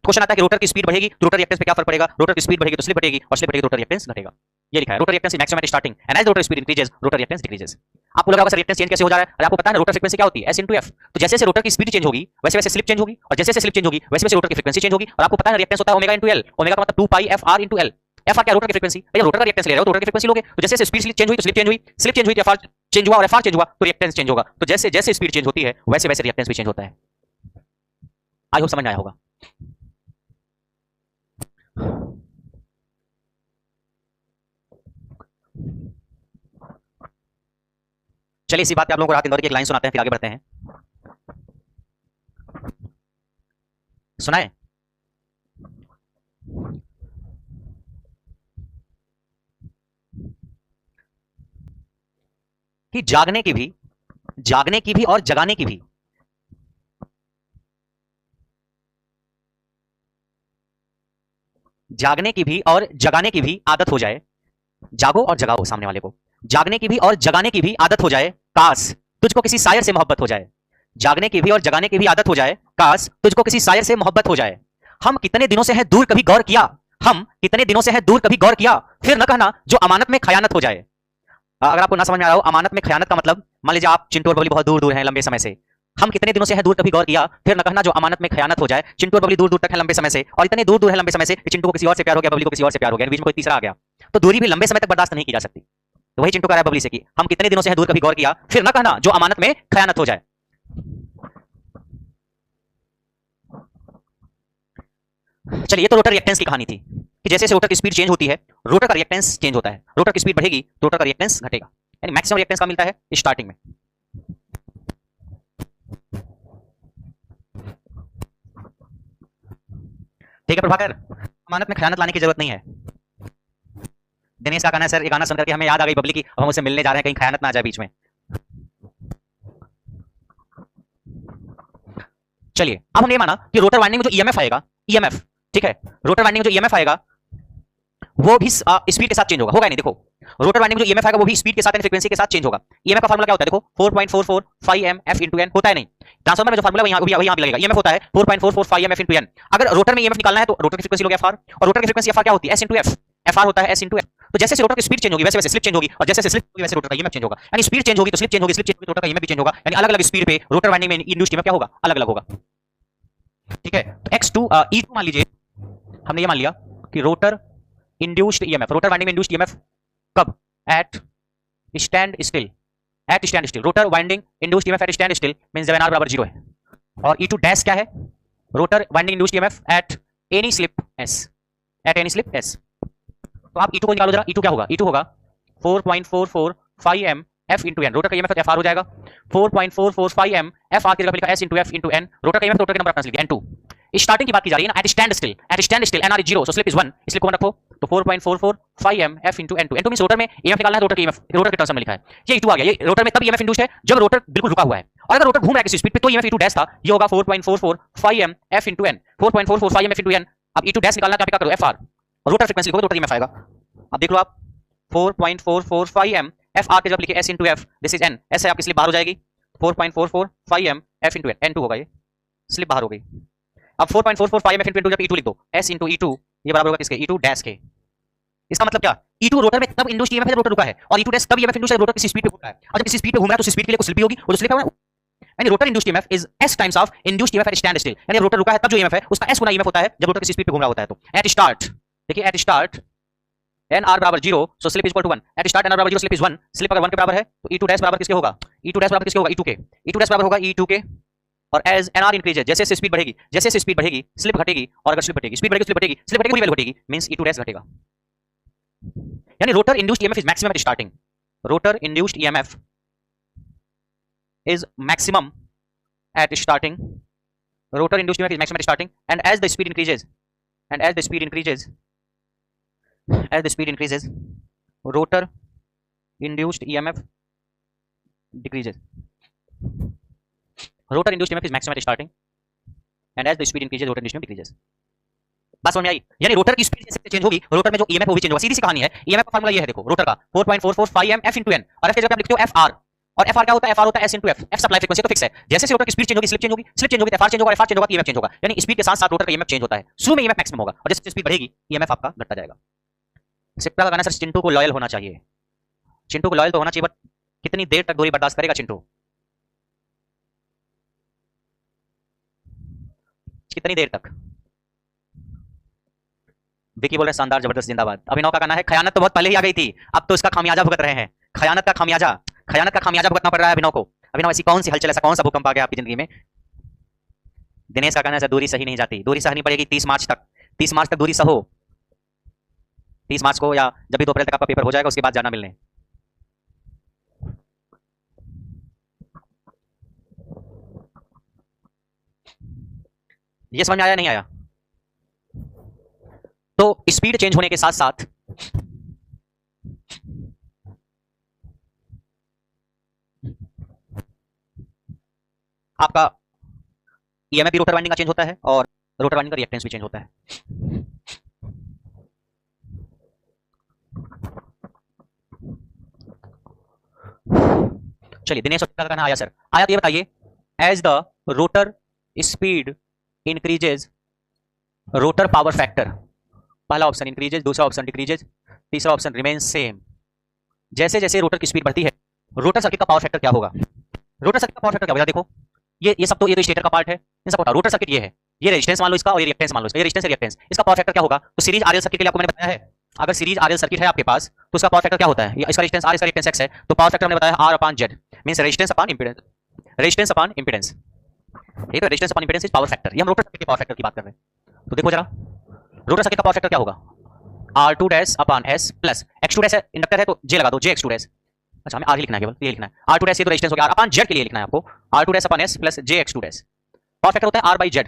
क्वेश्चन आता है कि रोटर की स्पीड बढ़ेगी तो रोटर रिएक्टेंस पे क्या फर्क पड़ेगा? रोटर की स्पीड बढ़ेगी तो स्लिप बढ़ेगी, और स्लिप बढ़ेगी तो रोटर रिएक्टेंस घटेगा। ये लिखा है, rotor reactance is maximum at starting and as rotor speed increases rotor reactance decreases. आपको लगा होगा सर रिएक्टेंस चेंज कैसे हो जा रहा है? अरे आपको पता है ना रोटर फ्रीक्वेंसी क्या होती है? s into f। तो जैसे जैसे रोटर की स्पीड चेंज होगी वैसे वैसे स्लिप चेंज होगी, और जैसे जैसे स्लिप चेंज होगी वैसे वैसे रोटर की फ्रीक्वेंसी चेंज होगी। और आपको पता है रिएक्टेंस होता है ओमेगा into l, ओमेगा का मतलब 2 pi f r into l। f r क्या? रोटर की फ्रीक्वेंसी। भैया रोटर का रिएक्टेंस ले रहे हो तो रोटर की फ्रीक्वेंसी लोगे, तो जैसे स्पीड चेंज हुई तो स्लिप चेंज हुई, स्लिप चेंज हुई तो f r चेंज हुआ, और f r चेंज हुआ तो रिएक्टेंस चेंज होगा। तो जैसे जैसे स्पीड चेंज होती है वैसे वैसे रिएक्टेंस भी चेंज होता है। आई होप समझ में आया होगा। चलिए इसी बात पे आप लोगों को रात इंदौर की एक लाइन सुनाते हैं, फिर आगे बढ़ते हैं। सुनाए? कि जागने की भी और जगाने की भी और जगाने की भी आदत हो जाए। जागो और जगाओ सामने वाले को। जागने की भी और जगाने की भी आदत हो जाए, काश तुझको किसी शायर से मोहब्बत हो जाए। जागने की भी और जगाने की भी आदत हो जाए, काश तुझको किसी शायर से मोहब्बत हो जाए। हम कितने दिनों से हैं दूर, कभी गौर किया? हम कितने दिनों से हैं दूर, कभी गौर किया? फिर न कहना जो अमानत में खयानत हो जाए। अगर आपको ना समझ में आ रहा हो, अमानत में खयानत का मतलब, मान लीजिए आप चिंटू और बबली बहुत दूर दूर हैं लंबे समय से। हम कितने दिनों से हैं दूर, कभी गौर किया? फिर न कहना जो अमानत में खयानत हो जाए। चिंटू और बबली दूर दूर तक है लंबे समय से, और इतने दूर दूर है लंबे समय से कि चिंटू को किसी और से प्यार हो गया, बबली को किसी और से प्यार हो गया, बीच में कोई तीसरा आ गया, तो दूरी भी लंबे समय तक बर्दाश्त नहीं की जा सकती। तो वही चिंटू कह रहा है बबली से कि हम कितने दिनों से हैं दूर, कभी गौर किया? फिर न कहना जो अमानत में खयानत हो जाए। चलिए, तो रोटर रिएक्टेंस की कहानी थी कि जैसे जैसे रोटर की स्पीड चेंज होती है रोटर का रिएक्टेंस चेंज होता है। रोटर की स्पीड बढ़ेगी तो रोटर का रिएक्टेंस घटेगा, यानी मैक्सिमम रिएक्टेंस का मिलता है स्टार्टिंग में। ठीक है प्रभाकर, अमानत में खयानत लाने की जरूरत नहीं है। दिनेश का कहना है सर ये गाना सुनकर के हमें याद आ गई बबली की, अब हम उससे मिलने जा रहे हैं, कहीं खयानत ना आ जाए बीच में। चलिए, अब हमने ये माना कि रोटर वाइंडिंग में जो ईएमएफ आएगा, ईएमएफ, ठीक है, रोटर वाइंडिंग में जो ईएमएफ आएगा वो भी स्पीड के साथ चेंज होगा नहीं? देखो, रोटर वाइंडिंग में जो ईएमएफ आएगा वो भी स्पीड के साथ यानी फ्रीक्वेंसी के साथ चेंज होगा। ईएमएफ का फार्मूला क्या होता है? देखो 4.445 mf * n होता है नहीं? ट्रांसफार्मर में जो फार्मूला वही यहां भी लगेगा। ईएमएफ होता है 4.445 mf * n। अगर रोटर में ईएमएफ निकालना है तो रोटर की फ्रीक्वेंसी लोगे fr, और रोटर की फ्रीक्वेंसी fr क्या होती है? s * f। fr होता है s * f। तो जैसे जैसे रोटर की स्पीड चेंज होगी वैसे वैसे स्लिप चेंज होगी, और जैसे जैसे स्लिप होगी वैसे रोटर का ईएमएफ चेंज होगा। यानी स्पीड चेंज होगी तो स्लिप चेंज होगी, स्लिप चेंज होगी तो रोटर का ईएमएफ भी चेंज होगा, यानी अलग-अलग स्पीड पे रोटर वाइंडिंग में इंड्यूस्ड ईएमएफ क्या होगा? अलग-अलग होगा। ठीक है, तो x2 e2 मान लीजिए, हमने ये मान लिया कि rotor induced EMF, rotor winding में इंड्यूस्ड ईएमएफ कब? At standstill. At standstill rotor winding induced EMF at standstill means जब r = 0 है। और e2 डैश क्या है? Rotor winding induced EMF eight any slip s, eight any slip s। तो आप e2 को निकालो जरा, e2 क्या होगा? e2 होगा 4.445 m f * n। रोटर का ईएमएफ fr हो जाएगा 4.445 m, fr की जगह लिखा s * f * n। रोटर का ईएमएफ रोटर के नंबर ऑफ टर्न्स लिखिए n2। स्टार्टिंग की बात की जा रही है ना, at standstill NR is 0 so slip is 1, इसलिए कौन रखो तो 4.44 5m f into n2 n2 means rotor में ईएमएफ निकालना है, रोटर की ईएमएफ रोटर के टर्म्स में लिखा है, ये E2 आ गया, ये रोटर में तब ईएमएफ इंड्यूस्ड है जब रोटर बिल्कुल रुका हुआ है, और अगर रोटर घूम रहा है किसी स्पीड पे तो ईएमएफ E2 डैश था, ये होगा 4.44 5m f into n 4.44 5m f into n। अब E2 डैश निकालना, क्या करो fr, रोटर फ्रीक्वेंसी लिखोगे रोटर ईएमएफ आएगा। अब देख लो आप 4.44 5m fr के जब लिखे s into f this is n, s है आपकी स्लिप बाहर हो जाएगी, 4.44 5m f into n n2 होगा, ये स्लिप बाहर हो गई। अब 4.44 5m f into n2 जब E2 लिख दो, s into E2 ये बराबर होगा किसके, E2 डैश के। इसका मतलब क्या, E2 रोटर में तब इंड्यूस्ड ईएमएफ है जब रोटर रुका है, और E2 डैश तब ईएमएफ इंड्यूस्ड है रोटर किसी स्पीड पे घूम रहा है, और जब किसी स्पीड पे घूम रहा है तो उस स्पीड के लिए कुछ स्लिप भी होगी, वो जो स्लिप है ना, यानी rotor induced EMF is s times of induced EMF at standstill, यानी रोटर रुका है तब जो ईएमएफ है उसका s गुना ईएमएफ होता है जब रोटर किसी स्पीड पे घूम रहा होता है। तो एट स्टार्ट, देखिए एट स्टार्ट nr बराबर 0 so slip is equal to 1, at start nr बराबर 0 स्लिप इज 1, स्लिप अगर 1 के बराबर है तो E2 डैश बराबर किसके होगा, E2 डैश बराबर किसके होगा, E2 के, E2 डैश बराबर होगा E2 के, और एज nr इंक्रीजेस जैसे स्पीड बढ़ेगी, जैसे स्पीड बढ़ेगी स्लिप घटेगी, और अगर स्लिप घटेगी स्पीड बढ़ेगी, स्लिप घटेगी, स्लिप घटेगी पूरी वैल्यू घटेगी, मींस E2 डैश घटेगा। यानी rotor induced EMF is maximum at starting, rotor induced EMF is maximum at starting, rotor induced EMF is maximum at starting, and as the speed increases rotor induced EMF decreases, rotor induced EMF is maximum at starting and as the speed increases rotor induced EMF decreases। बात समझ में आई, यानी rotor की speed जैसे change होगी rotor में जो EMF वो भी चेंज होगा, सीधी सी कहानी है। ईएमएफ का फार्मूला ये है, देखो रोटर का 4.44 5m f into n, और f के जगह आप लिखते हो fr, और fr क्या होता है, fr होता है s into f, f supply frequency तो फिक्स है, जैसे से रोटर की स्पीड चेंज होगी स्लिप चेंज होगी, स्लिप चेंज होगी तो fr चेंज होगा, fr चेंज होगा तो ईएमएफ चेंज होगा, यानी स्पीड के साथ साथ रोटर का ईएमएफ चेंज होता है, शुरू में ईएमएफ मैक्सिमम होगा और जैसे स्पीड बढ़ेगी ईएमएफ आपका घटता जाएगा। सिप्रा का गाना सर चिंटू को लॉयल होना चाहिए, चिंटू को लॉयल तो होना चाहिए, बट कितनी देर तक दूरी बर्दाश्त करेगा चिंटू, कितनी देर तक। विकी बोल रहे शानदार जबरदस्त जिंदाबाद। अभिनव का कहना है खयानत तो बहुत पहले ही आ गई थी, अब तो इसका खामियाजा भुगत रहे हैं, खयानत का खामियाजा भुगतना पड़ रहा है अभिनव को। अभिनव ऐसी कौन सी हलचल, ऐसा कौन सा भूकंप आ गया आपकी जिंदगी में। दिनेश का कहना है दूरी सही नहीं जाती, दूरी सहनी पड़ेगी 30 मार्च तक, 30 मार्च तक दूरी सहो, 30 मार्च को या जब भी 2 अप्रैल तक आपका पेपर हो जाएगा उसके बाद जाना मिलने। ये समझ में आया नहीं आया। तो स्पीड चेंज होने के साथ साथ आपका ईएमएफ भी रोटर वाइंडिंग का चेंज होता है और रोटर वाइंडिंग का रिएक्टेंस भी चेंज होता है। चलिए दिनेश का कहना आया सर, आया तो ये बताइए, as the rotor speed increases rotor power factor, पहला ऑप्शन इंक्रीजेज, दूसरा ऑप्शन डिक्रीजेज, तीसरा ऑप्शन रिमेन्स सेम। जैसे जैसे रोटर की स्पीड बढ़ती है रोटर सर्किट का पावर फैक्टर क्या होगा, रोटर सर्किट का पावर फैक्टर क्या होगा, देखो ये सब तो ये तो स्टेटर का पार्ट है, इन सब रोटर सर्किट ये है, ये रेजिस्टेंस मान लो इसका और ये रिएक्टेंस मान लो इसका, ये रेजिस्टेंस रिएक्टेंस, इसका पावर फैक्टर क्या होगा। तो सीरीज आरएल सर्किट के लिए आपको मैंने बताया है, अगर सीरीज आरएल सर्किट है आपके पास तो उसका पावर फैक्टर क्या होता है, इसका रेजिस्टेंस आर, इसका रिएक्टेंस एक्स है, तो पावर फैक्टर हमने बताया R upon Z, means resistance upon impedance, resistance upon impedance, ये तो resistance upon impedance is power factor, ये हम रोटर सर्किट के पावर फैक्टर की बात कर रहे हैं। तो देखो जरा रोटर सर्किट का पावर फैक्टर क्या होगा, R2 dash upon S plus X2 dash inductor है तो J लगा दो, JX2 डैश, अच्छा हमें R ही लिखना है, केवल ये लिखना है, R2 डैश ये तो रेजिस्टेंस हो गया, R अपॉन Z के लिए लिखना है आपको, R2 dash upon S plus JX2 dash, power factor होता है R बाई Z।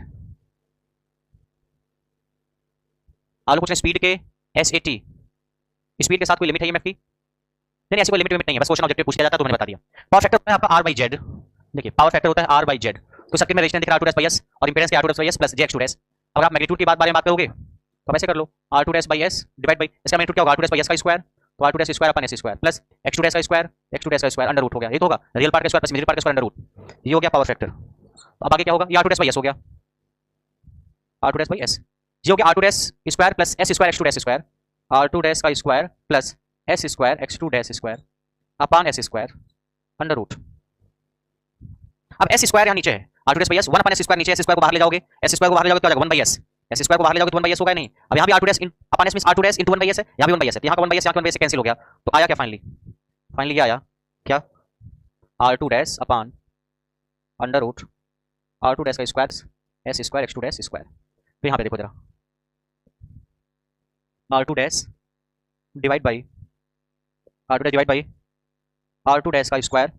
आलू पूछ रहे स्पीड के SAT, स्पीड के साथ कोई लिमिट है ईएमएफ की, नहीं ऐसी कोई लिमिट नहीं है, बस क्वेश्चन ऑब्जेक्टिव पूछ लिया जाता है तो मैंने बता दिया। पावर फैक्टर होता है आपका R बाई Z, देखिए पावर फैक्टर होता है R बाई Z, तो सर्किट में रेजिस्टेंस दिख रहा है R2 डैश बाई S और इंपेडेंस के R2 dash by S plus JX2 dash. अगर आप मैग्नीट्यूड की बारे में बात करोगे तो आप ऐसे कर लो, R2 dash by S divide by इसका मैग्नीट्यूड क्या होगा, R2 डैश बाई S का स्क्वायर, तो R2 dash square upon S square plus X2 dash का स्क्वायर, X2 डैश का स्क्वायर अंडर रूट हो गया, ये तो होगा रियल पार्ट का स्क्वायर प्लस इमेजिनरी पार्ट का स्क्वायर अंडर रूट, ये हो गया पावर फैक्टर। तो अब आगे क्या होगा, ये R2 डैश बाई S हो गया, R2 डैश बाई S, ये हो गया R2 dash square plus S square X2 dash square, R2 dash का square plus S square X2 dash square upon S square under root. अब S square यहाँ नीचे है, R2 dash by S 1 upon S square नीचे, S square को बाहर ले जाओगे, S स्क्वायर को बाहर ले जाओगे तो आ जाएगा 1 बाई S, S स्क्वायर को बाहर ले जाओगे तो 1 बाई S होगा नहीं। अब यहाँ भी R2 dash upon S means R2 dash into 1 by S है, यहाँ भी 1 बाई S है, यहाँ का 1 बाई S यहाँ का 1 बाई S कैंसिल हो गया, तो आया क्या फाइनली ये आया क्या, R2 dash upon under root R2 dash का square S square X2 dash square. तो यहाँ पे देखो जरा R2 dash divide by R2 dash divide by R2 dash का square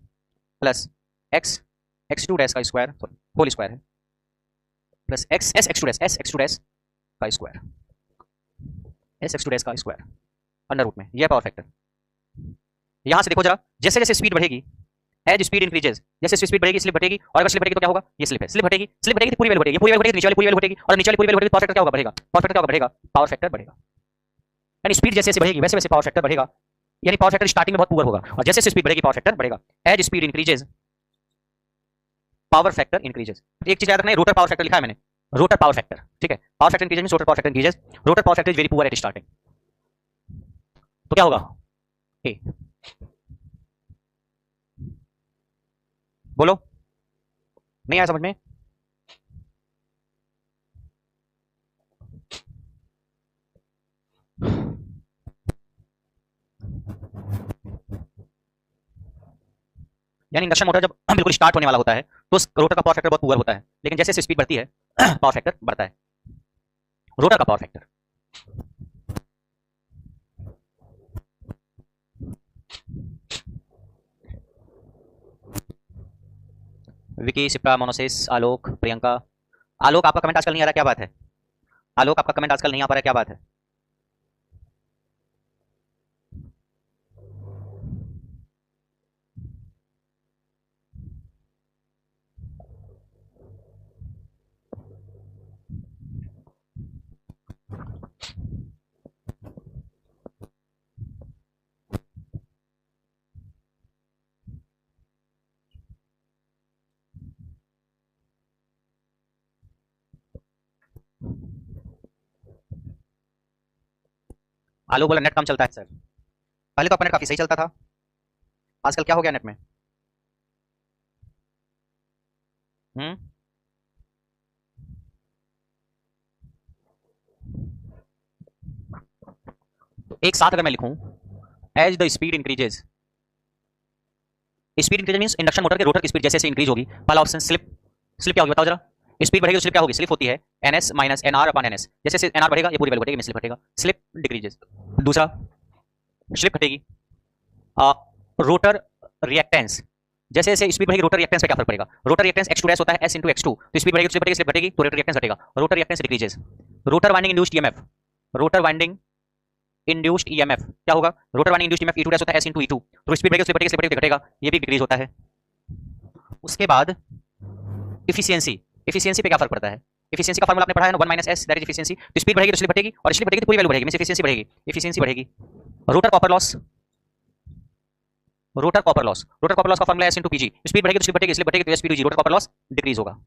plus X X2 dash का स्क्वायर होल स्क्वायर है, plus X S X two dash S X two dash का square, S X two dash का square under root में, यह power factor. यहां से देखो जरा, जैसे जैसे स्पीड बढ़ेगी, एज स्पीड इंक्रीजेस, जैसे स्पीड बढ़ेगी स्लिप घटेगी, और अगर स्लिप घटेगी तो क्या होगा, ये स्लिप है, स्लिप घटेगी तो पूरी वैल्यू घटेगी, पूरी वैल्यू घटेगी नीचे वाली पूरी वैल्यू घटेगी, और नीचे वाली पूरी वैल्यू घटेगी, पावर फैक्टर क्या होगा, बढ़ेगा, पावर फैक्टर क्या होगा, बढ़ेगा, पावर फैक्टर बढ़ेगा। यानी स्पीड जैसे जैसे बढ़ेगी वैसे वैसे पावर फैक्टर बढ़ेगा, यानी पावर फैक्टर स्टार्टिंग में बहुत पुअर होगा, और जैसे जैसे स्पीड बढ़ेगी पावर फैक्टर बढ़ेगा, as speed increases power factor increases. एक चीज याद रखना है, रोटर पावर फैक्टर लिखा है मैंने, रोटर पावर फैक्टर, ठीक है, power factor increases means rotor power factor increases, rotor power factor is very poor at starting, तो क्या होगा, ए बोलो, नहीं आया समझ में, यानी इंडक्शन मोटर जब बिल्कुल स्टार्ट होने वाला होता है तो रोटर का पावर फैक्टर बहुत पुअर होता है, लेकिन जैसे जैसे स्पीड बढ़ती है पावर फैक्टर बढ़ता है, रोटर का पावर फैक्टर। विकी, शिप्रा, मोनोसिस, आलोक, प्रियंका। आलोक आपका कमेंट आजकल नहीं आ रहा, क्या बात है? आलोक आपका कमेंट आजकल नहीं आ पा रहा, क्या बात है? आलोक बोला नेट कम चलता है सर, पहले तो आपका नेट काफी सही चलता था, आजकल क्या हो गया नेट में? हम्म, तो एक साथ अगर मैं लिखूं, as the speed increases, speed increase means induction motor के रोटर की स्पीड जैसे जैसे इंक्रीज होगी, पहला ऑप्शन स्लिप, स्लिप क्या होगी बताओ जरा, स्पीड बढ़ेगी तो स्लिप क्या होगी, स्लिप होती है NS minus NR upon NS, जैसे जैसे एनआर बढ़ेगा ये पूरी वैल्यू घटेगी, स्लिप घटेगा, स्लिप डिक्रीजेस। दूसरा, स्लिप घटेगी, रोटर रिएक्टेंस, जैसे जैसे स्पीड बढ़ेगी रोटर रिएक्टेंस पे क्या फर्क पड़ेगा, रोटर रिएक्टेंस x2 डैश होता है s x2, तो स्पीड बढ़ेगी तो स्लिप बढ़ेगी, स्लिप घटेगी तो रोटर रिएक्टेंस घटेगा, rotor reactance decreases. Rotor winding induced EMF, rotor winding induced EMF क्या होगा, rotor winding induced EMF e2 dash होता है s e2, तो स्पीड बढ़ेगी स्लिप बढ़ेगी, स्लिप बढ़ेगी घटेगा, ये भी डिक्रीज होता है। उसके बाद इफिशियंसी, इफिशियंसी पे क्या फर्क पड़ता है, इफिशियंसी का फार्मूला आपने पढ़ा है ना, 1 minus S that is efficiency, तो स्पीड बढ़ेगी तो स्लिप घटेगी, और स्लिप बढ़ेगी तो पूरी वैल्यू बढ़ेगी, मींस इफिशियंसी बढ़ेगी, इफिशियंसी बढ़ेगी। Rotor copper loss, rotor copper loss, rotor copper loss का फार्मूला s pg, स्पीड बढ़ेगी तो स्लिप बढ़ेगी, स्लिप बढ़ेगी तो s pg, rotor copper loss decrease होगा।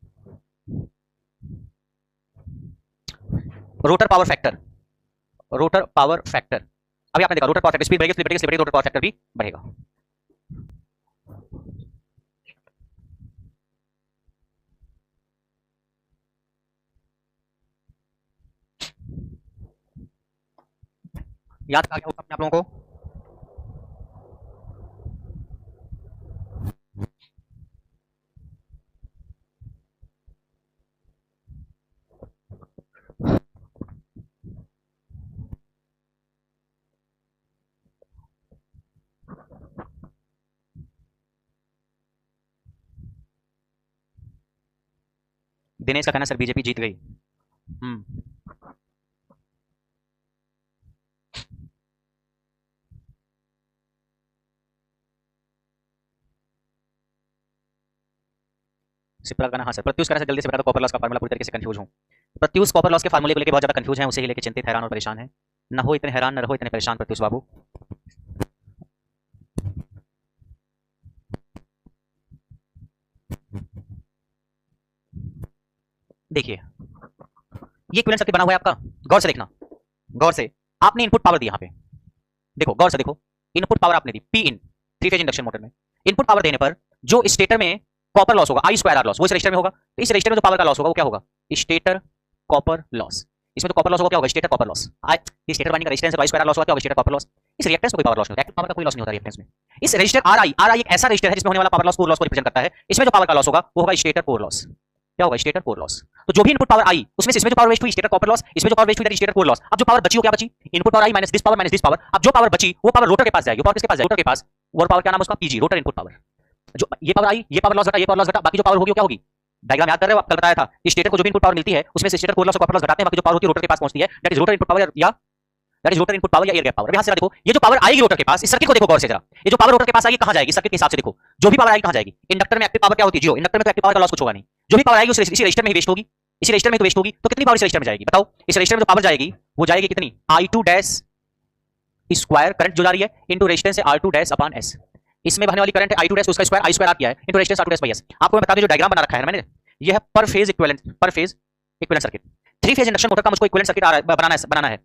Rotor power factor, rotor power factor, अभी आपने देखा रोटर पावर फैक्टर, स्पीड बढ़ेगी, स्लिप बढ़ेगी, स्लिप बढ़ेगी, रोटर पावर फैक्टर भी बढ़ेगा। याद आ गया होगा अपने आप लोगों को? दिनेश का कहना सर बीजेपी जीत गई। सिप्रा का कहना हाँ सर, प्रत्युष कहना सर जल्दी से बता दो कॉपर लॉस का फार्मूला, पूरी तरीके से कंफ्यूज हूं। प्रत्युष कॉपर लॉस के फार्मूले को लेकर बहुत ज्यादा कंफ्यूज है, उसे ही लेकर चिंतित हैरान और परेशान है। न हो इतने हैरान, न रहो इतने परेशान प्रत्युष बाबू। देखिए ये इक्विवेलेंट सर्किट बना हुआ है आपका, गौर से देखना, गौर से, आपने इनपुट पावर दी यहाँ पे, देखो गौर से देखो, इनपुट पावर आपने दी P in, three phase induction motor में इनपुट पावर देने पर जो स्टेटर में कॉपर लॉस होगा, आई स्क्वायर आर लॉस, वो इस रजिस्टर में होगा, तो इस रजिस्टर में जो पावर का लॉस होगा वो क्या होगा, स्टेटर कॉपर लॉस। इसमें तो कॉपर लॉस होगा, क्या होगा, स्टेटर कॉपर लॉस। ये स्टेटर वाइंडिंग का रेजिस्टेंस है, आई स्क्वायर आर लॉस होगा, क्या होगा, स्टेटर कॉपर लॉस। इस रिएक्टेंस में कोई पावर लॉस नहीं होता, एक्टिव पावर का कोई लॉस नहीं होता रिएक्टेंस में। इस रजिस्टर आर आई एक ऐसा रजिस्टर है जिसमें होने वाला पावर लॉस कोर लॉस को रिप्रेजेंट करता है, इसमें जो पावर का लॉस होगा वो होगा स्टेटर कोर लॉस। क्या होगा, स्टेटर कोर लॉस। तो जो भी इनपुट पावर आई उसमें से इसमें जो पावर वेस्ट हुई स्टेटर कॉपर लॉस, इसमें जो पावर वेस्ट हुई स्टेटर कोर लॉस। अब जो पावर बची वो क्या बची, input power I minus this power, अब जो पावर बची वो पावर रोटर के पास जाएगी, पावर किसके पास जाएगी, रोटर के पास। वो पावर क्या नाम है उसका, पीजी, रोटर इनपुट पावर। जो ये पावर आई, ये पावर लॉस घटा, ये पावर लॉस घटा, बाकी जो पावर होगी वो क्या होगी, डायग्राम याद कर रहे हो? आप कल बताया था कि स्टेटर को जो भी इनपुट पावर मिलती है उसमें से स्टेटर कोर लॉस और कॉपर लॉस घटाते हैं, बाकी जो पावर होती है रोटर के पास पहुंचती है, that is rotor input power या that is rotor input power या एयर गैप पावर। यहां से देखो ये जो पावर आएगी रोटर के पास, इस सर्किट को देखो गौर से जरा, ये जो पावर रोटर के पास आएगी कहां जाएगी? सर्किट के हिसाब से देखो, जो भी पावर आएगी कहां जाएगी? इंडक्टर में एक्टिव पावर क्या होती है? जीरो। इंडक्टर में तो एक्टिव पावर का लॉस कुछ होगा नहीं, जो भी पावर आएगी उस इसी रजिस्टर में ही वेस्ट होगी, इसी रजिस्टर में तो वेस्ट होगी। तो कितनी पावर इस रजिस्टर में जाएगी बताओ? इस रजिस्टर में जो पावर जाएगी वो जाएगी कितनी? I2 डैश स्क्वायर करंट जो जा रही है इनटू रेजिस्टेंस है R2 डैश अपॉन S। इसमें बहने वाली करंट है I2 डैश, उसका स्क्वायर I स्क्वायर किया है into resistance R2 dash by S। आपको मैं बता दूं जो डायग्राम बना रखा है मैंने, ये है पर phase equivalent circuit. 3 phase induction motor का मुझको इक्विवेलेंट सर्किट बनाना है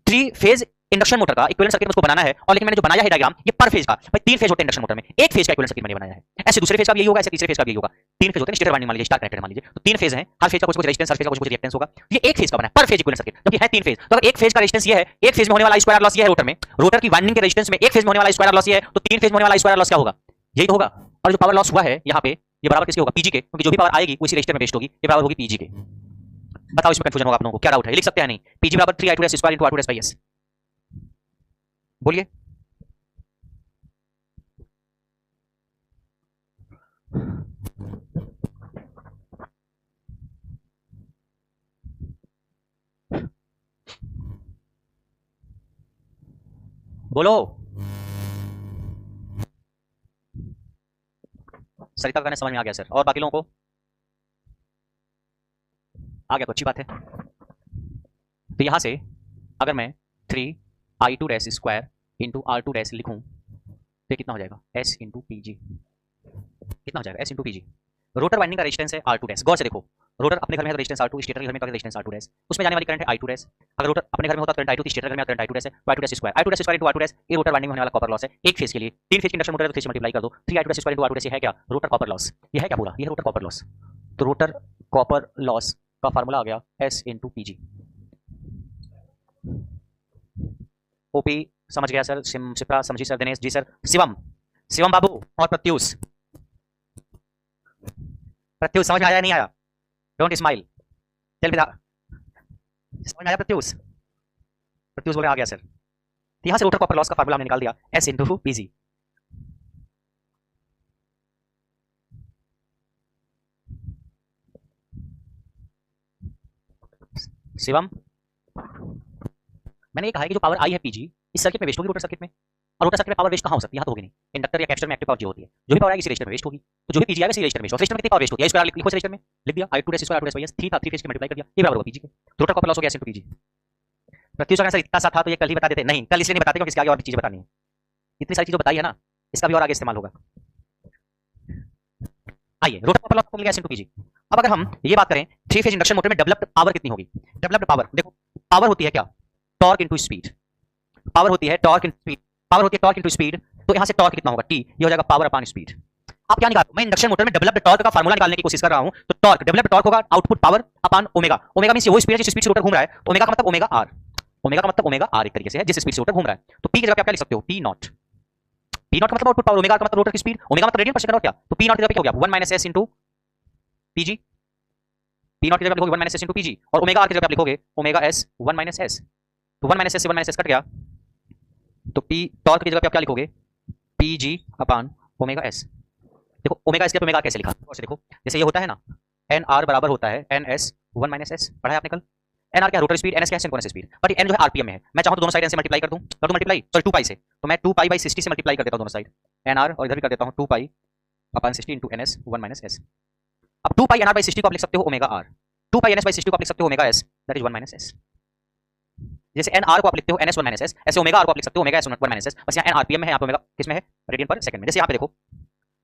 3 फेज इंडक्शन मोटर का इक्विवेलेंट सर्किट मुझको बनाना है, और लेकिन मैंने जो बनाया है डायग्राम ये पर फेज का, भाई 3 फेज होते हैं इंडक्शन मोटर में, एक फेज का इक्विवेलेंट सर्किट मैंने बनाया है। ऐसे दूसरे फेज का भी यही होगा, ऐसे तीसरे फेज का भी यही होगा। 3 फेज होते हैं स्टेटर वाइंडिंग मान लीजिए, स्टार कनेक्टेड मान लीजिए, तो 3 फेज हैं, हर फेज का कुछ रेजिस्टेंस, हर फेज का कुछ रिएक्टेंस होगा। ये एक फेज का बना है पर फेज इक्विवेलेंट सर्किट, जबकि है 3 फेज। तो अगर एक फेज का रेजिस्टेंस ये है, एक फेज में होने वाला I स्क्वायर लॉस ये है रोटर में, रोटर की वाइंडिंग के रेजिस्टेंस में एक फेज में होने वाला I स्क्वायर लॉस ये है, तो 3 फेज में होने वाला I स्क्वायर लॉस क्या होगा? यही तो होगा। और जो पावर लॉस हुआ है यहाँ पे ये बराबर किसके होगा? पीजी के, क्योंकि जो भी पावर आएगी उसी रजिस्टर में वेस्ट होगी, ये बराबर होगी पीजी के। बताओ इसमें कंफ्यूजन होगा आप लोगों को? क्या डाउट है? लिख सकते हैं नहीं? पीजी बराबर 3I2 dash square into R2 dash by S। बोलिए। बोलो। सरिता का कहना समझ में आ गया सर, और बाकी लोगों को आ गया तो अच्छी बात है। तो यहां से अगर मैं 3I2 dash square into R2 dash लिखूं तो कितना हो जाएगा? S into PG. कितना हो जाएगा? S into PG. Rotor winding का रेजिस्टेंस है R2 डैश। गौर से देखो, रोटर अपने घर में है तो रेजिस्टेंस R2, स्टेटर के घर में तो रेजिस्टेंस R2 डैश, उसमें जाने वाली करंट है I2 डैश। अगर रोटर अपने घर में होता तो करंट I2 थी, स्टेटर घर में करंट I2 डैश है, तो I2 dash square into R2 dash, ये रोटर वाइंडिंग में होने वाला कॉपर लॉस है एक फेज के लिए। 3 फेज की इंडक्शन मोटर है तो 3 से मल्टीप्लाई कर दो, 3I2 dash square into R2 dash है क्या? Rotor copper loss. ये है क्या पूरा? ये है रोटर कॉपर लॉस। तो रोटर कॉपर लॉस का फार्मूला आ गया S इंटू पीजी। ओपी समझ गया सर, शिप्रा समझी सर, दिनेश जी सर, शिवम बाबू और प्रत्यूष समझ में आया नहीं आया? Don't smile, tell me that. समझ में आया प्रत्यूष? प्रत्यूष बोले आ गया सर। तो यहां से रोटर कॉपर लॉस का फार्मूला हमने निकाल दिया S इंटू पीजी। शिवम, मैंने ये कहा है कि जो पावर आई है पीजी इस सर्किट में वेस्ट होगी रोटर सर्किट में, और रोटर सर्किट में पावर वेस्ट कहां हो सकती है? यहां तो होगी नहीं। इंडक्टर या कैपेसिटर में एक्टिव पावर जो होती है, जो भी पावर आएगी इसी रजिस्टर में वेस्ट होगी। तो जो भी पीजी आएगा इसी रजिस्टर में वेस्ट होगी। रजिस्टर में कितनी पावर वेस्ट होती है? स्क्वायर लिखो इस रजिस्टर में, लिख दिया I2 dash square R2 dash by S, ठीक है 3 फेज के मल्टीप्लाई कर दिया, ये बराबर होगा पीजी के। रोटर कॉपर लॉस हो गया S इंटू पीजी। प्रत्युष का इतना सा था तो ये कल ही बता देते, नहीं कल इसलिए नहीं बताते क्योंकि इसके आगे और भी चीजें बतानी है। इतनी सारी चीजें बताई है ना, इसका भी और आगे इस्तेमाल होगा। आइए, रोटर कॉपर लॉस को मिल गया S इंटू पीजी। अब अगर हम ये बात करें 3 फेज इंडक्शन मोटर में डेवलप्ड पावर कितनी होगी? डेवलप्ड पावर देखो, पावर होती है क्या? Torque into speed. पावर होती है टॉर्क इंटू स्पीड, पावर होती है टॉर्क इंटू स्पीड। तो यहां से टॉर्क कितना होगा? T, ये हो जाएगा पावर अपॉन स्पीड। आप क्या निकाल, मैं इंडक्शन मोटर में डेवलप्ड टॉर्क का फार्मूला निकालने की कोशिश कर रहा हूं। तो टॉर्क, डेवलप्ड टॉर्क होगा output power upon omega. Omega means वो स्पीड है जिस स्पीड से रोटर घूम रहा है, तो ओमेगा का मतलब ओमेगा आर। ओमेगा का मतलब ओमेगा आर एक तरीके से है जिस स्पीड से रोटर घूम रहा है। तो P की जगह पे आप क्या लिख सकते हो? P not. P नॉट का मतलब आउटपुट पावर, ओमेगा का मतलब रोटर की स्पीड, ओमेगा मतलब रेडियन पर सेकंड और क्या? तो P नॉट की जगह पे क्या हो गया? 1 minus S into PG. P not की जगह पे लिखोगे 1 माइनस S इंटू पीजी, और ओमेगा आर की जगह पे आप लिखोगे ओमेगा S 1 माइनस S। तो 1 माइनस S से 1 माइनस S कट गया, तो P टॉर्क की जगह पे आप क्या लिखोगे? PG upon omega S। देखो ओमेगा S के ओमेगा कैसे लिखा? और से देखो, जैसे ये होता है ना, NR बराबर होता है NS 1 माइनस S, पढ़ा है आपने कल। NR क्या? रोटर स्पीड, NS क्या है? Synchronous speed. बट N जो है RPM में है, मैं चाहूं तो दोनों साइड N से मल्टीप्लाई कर दूं, मल्टीप्लाई सॉरी 2 पाई से, तो मैं 2 पाई बाई 60 से मल्टीप्लाई कर देता हूं दोनों साइड NR, और इधर भी कर देता हूं 2 pi upon 60 into NS 1 minus S। अब 2 पाई NR बाई 60 को आप लिख सकते हो omega R, 2 pi NS by 60 को आप लिख सकते हो omega S, that is 1 minus S। जैसे NR को आप लिखते हो NS 1 माइनस S, ऐसे ओमेगा R को आप लिख सकते हो ओमेगा S 1 माइनस S। बस यहाँ N RPM में है, यहाँ पे ओमेगा किसमें है? रेडियन पर सेकंड में। जैसे यहाँ पे देखो,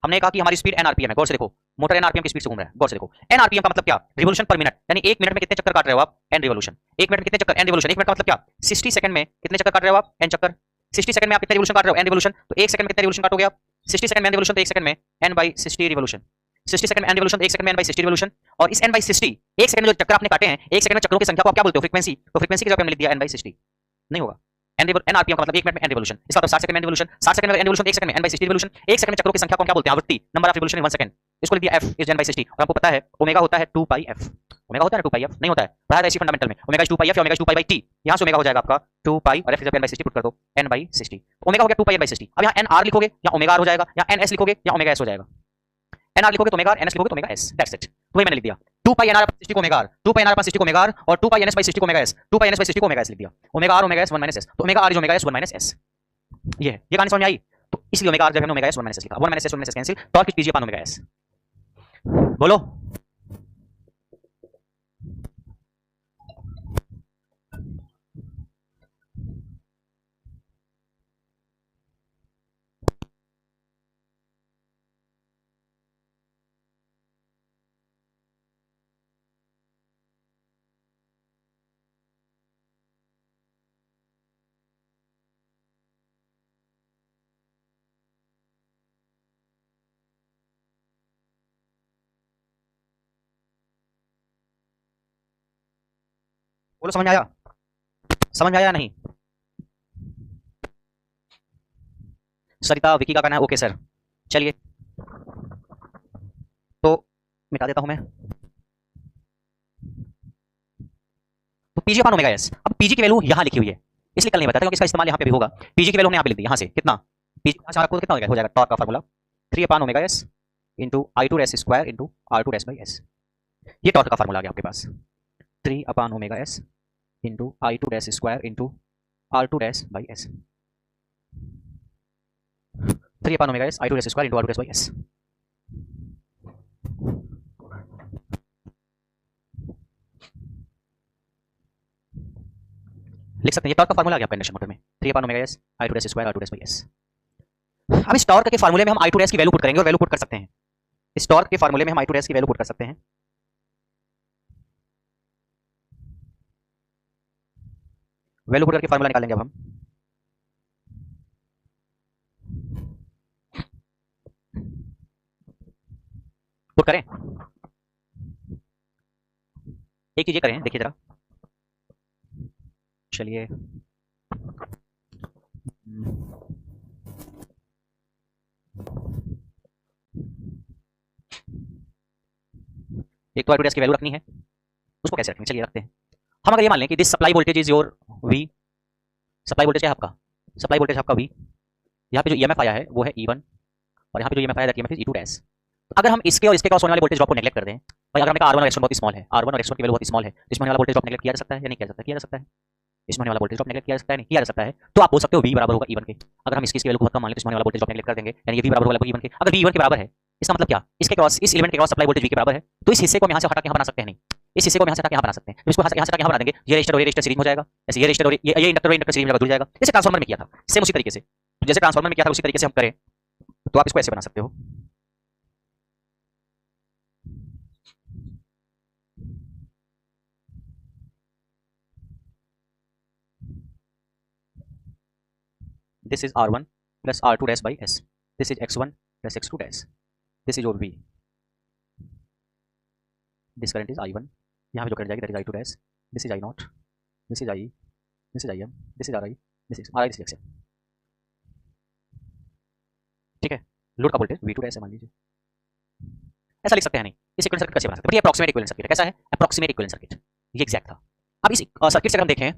हमने कहा कि हमारी स्पीड N RPM है, गौर से देखो, मोटर N RPM की स्पीड से घूम रहा है, गौर से देखो। N RPM का मतलब क्या? रिवोल्यूशन पर मिनट, यानी 1 मिनट में कितने चक्कर काट रहे हो आप? N revolution. 1 मिनट में कितने चक्कर? N revolution. 1 मिनट का मतलब क्या? 60 सेकंड में कितने चक्कर काट रहे हो आप? N चक्कर। 60 सेकंड में आप कितने रिवोल्यूशन काट रहे हो? N revolution. तो 1 सेकंड में कितने रिवोल्यूशन काटोगे आप? 60 सेकंड में N रिवोल्यूशन, तो 1 सेकंड में N बाई 60 रिवोल्यूशन। 60 सेकंड में N रिवोल्यूशन, 1 सेकंड में N बाई 60 रिवोल्यूशन। और इस N बाई 60, 1 सेकंड में जो चक्कर आपने काटे हैं, 1 सेकंड में चक्रों की संख्या को आप क्या बोलते हो? फ्रीक्वेंसी। तो फ्रीक्वेंसी की जगह पे हमने लिख दिया N बाई 60, नहीं होगा। N RPM का मतलब 1 मिनट में N रिवोल्यूशन, इसका मतलब 60 सेकंड में N रिवोल्यूशन, 60 सेकंड में N रिवोल्यूशन, 1 सेकंड में N बाई 60 रिवोल्यूशन। 1 सेकंड में चक्रों की संख्या को हम क्या बोलते हैं? आवृत्ति, number of revolution in 1 second. इसको लिख दिया F इज N बाई 60। और हमको पता है ओमेगा होता है 2 पाई F। ओमेगा होता है ना 2 पाई F? नहीं होता है, पढ़ा है इसी फंडामेंटल में। ओमेगा इज 2 पाई F या omega is 2 pi by T। यहां से ओमेगा हो जाएगा आपका 2 पाई और F is N by 60 put कर दो, N बाई 60। ओमेगा हो गया 2 पाई N बाई 60। अब यहां NR लिखोगे या ओमेगा R हो जाएगा, या NS लिखोगे या ओमेगा S हो जाएगा। NR लिखोगे तो ओमेगा R, NS लिखोगे तो ओमेगा S, दैट्स इट। तो वही मैंने लिख दिया 2 पाई nr 60 ओमेगा r, 2 पाई nr 60 ओमेगा r और 2 पाई ns 60 ओमेगा s, 2 पाई ns 60 ओमेगा s लिख दिया। Omega r omega s 1 minus s, तो omega r is omega s 1 minus s। ये है, ये कहानी समझ में आई। तो इसलिए ओमेगा r जब हमने ओमेगा s 1 माइनस s लिखा, 1 minus s 1 minus s cancel, torque कीजिए अपान ओमेगा s। बोलो बोलो, समझ में आया? समझ में आया नहीं? सरिता, विकी का कहना है ओके सर। चलिए तो मिटा देता हूं मैं। तो पीजी अपान ओमेगा एस, अब पीजी की वैल्यू यहां लिखी हुई है इसलिए कल नहीं बताया क्योंकि इसका इस्तेमाल यहां पे भी होगा। पीजी की वैल्यू हमने यहां पे लिख दी, यहां से कितना पीजी यहां से आपको कितना हो जाएगा टॉर्क का formula 3 upon omega S into I two S square into R two S by S. ये टॉर्क का फार्मूला आ गया आपके पास 3 upon omega S into I two S square into R two S by S. 3 upon omega S I two S square into R two S by S. लिख सकते हैं, ये टॉर्क का फार्मूला आ गया आपका इंडक्शन मोटर में 3 upon omega S I two S square R two S by S. अब इस टॉर्क के फार्मूले में हम आई टू एस की वैल्यू पुट करेंगे और वैल्यू पुट कर सकते हैं। इस टॉर्क के फार्मूले में हम आई टू एस की वैल्यू पुट कर सकते हैं। वैल्यू पुट करके फार्मूला निकालेंगे अब हम। पुट करें, एक चीज ये करें, देखिए जरा, चलिए एक तो आई टू एस की वैल्यू रखनी है, उसको कैसे रखेंगे, चलिए रखते हैं। हम अगर ये मान लें कि this supply voltage is your V, supply voltage है आपका, सप्लाई वोल्टेज आपका वी, यहाँ पे जो ईएमएफ आया है वो है E1 और यहाँ पे जो ईएमएफ आया है ईएमएफ इज E2 डैश। तो अगर हम इसके और इसके क्रॉस होने वाले वोल्टेज ड्रॉप को नेगलेक्ट कर दें, भाई अगर हमने कहा R1 और X1 बहुत स्मॉल है, R1 और X1 की वैल्यू बहुत स्मॉल है, तो इसमें वाला वोल्टेज ड्रॉप नेगलेक्ट किया जा सकता है या नहीं किया जा सकता? किया जा सकता है। इसमें वाला वोल्टेज ड्रॉप नेगलेक्ट किया जा सकता है, नहीं किया जा सकता है। तो आप बोल सकते हो V बराबर होगा E1 के। अगर हम इसकी वैल्यू को बहुत कम मान लें तो इसमें वाला वोल्टेज ड्रॉप नेगलेक्ट कर देंगे, यानी ये V बराबर होगा E1 के। अगर V E1 के बराबर है इसका मतलब क्या, इसके क्रॉस, इस एलिमेंट के क्रॉस सप्लाई वोल्टेज V के बराबर है, तो इस हिस्से को हम यहाँ से हटा के यहाँ बना सकते हैं, नहीं इस हिस्से को हम यहाँ से हटा के यहाँ बना सकते हैं। तो इसको यहाँ से हटा के यहाँ बना देंगे, ये रजिस्टर और ये रजिस्टर सीरीज हो जाएगा, ऐसे ये रजिस्टर और ये इंडक्टर और इंडक्टर सीरीज में जुड़ जाएगा। जैसे ट्रांसफार्मर में किया था, सेम उसी तरीके से, जैसे ट्रांसफार्मर में किया था उसी तरीके से हम करें तो आप इसको ऐसे बना सकते हो। This is R1 plus R2 dash by S. This is X1 plus X2 dash. This is your V. This current is I1. यहाँ पे जो करंट जाएगी that is I2 dash. This is I0. This is IE. This is IM. This is RI. This is RI. This is XM. ठीक है, load का voltage V2 dash मान लीजिए। ऐसा लिख सकते हैं नहीं, इस इक्विवेलेंट सर्किट कैसे बना सकते हैं? ये अप्रॉक्सीमेट इक्विवेलेंट सर्किट है। कैसा है? Approximate equivalent circuit. ये एग्जैक्ट था। अब इस सर्किट से अगर हम देखें,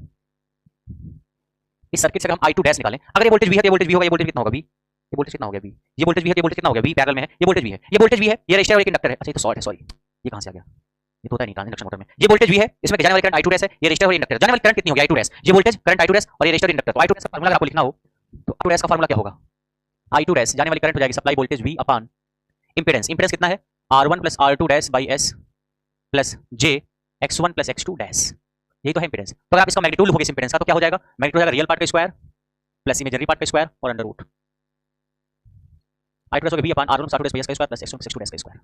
इस सर्किट से हम I2 डैश निकालें, अगर ये वोल्टेज V है तो ये वोल्टेज V होगा, ये वोल्टेज कितना होगा V, ये वोल्टेज कितना हो गया V, ये वोल्टेज V है तो ये वोल्टेज कितना हो गया V पैरेलल में है, ये वोल्टेज V है, ये वोल्टेज V है, ये रजिस्टर और एक इंडक्टर है। अच्छा ये तो शॉर्ट है, सॉरी ये कहां से आ गया, ये तो होता है नहीं ट्रांजिस्टर मोटर में। ये वोल्टेज V है, इसमें जाने वाली करंट I2 डैश है, ये रजिस्टर और इंडक्टर, जाने वाली करंट कितनी होगी I2 डैश, ये वोल्टेज करंट I2 डैश और ये रजिस्टर इंडक्टर। तो I2 डैश का फार्मूला अगर आपको लिखना हो तो I2 डैश का फार्मूला क्या होगा, I2 डैश जाने वाली करंट हो जाएगी सप्लाई वोल्टेज V अपान इंपेडेंस, इंपेडेंस कितना है R1 plus R2 dash by S plus J X1 plus X2 dash, यही तो है इंपेडेंस। तो अगर आप इसका मैग्नीट्यूड लिखोगे इस इंपेडेंस का तो क्या हो जाएगा, मैग्नीट्यूड हो जाएगा रियल पार्ट का स्क्वायर प्लस इमेजिनरी पार्ट का स्क्वायर और अंडर रूट। I2 डैश होगा V upon R1 plus R2 dash by S का square plus X1 plus X2 dash का स्क्वायर,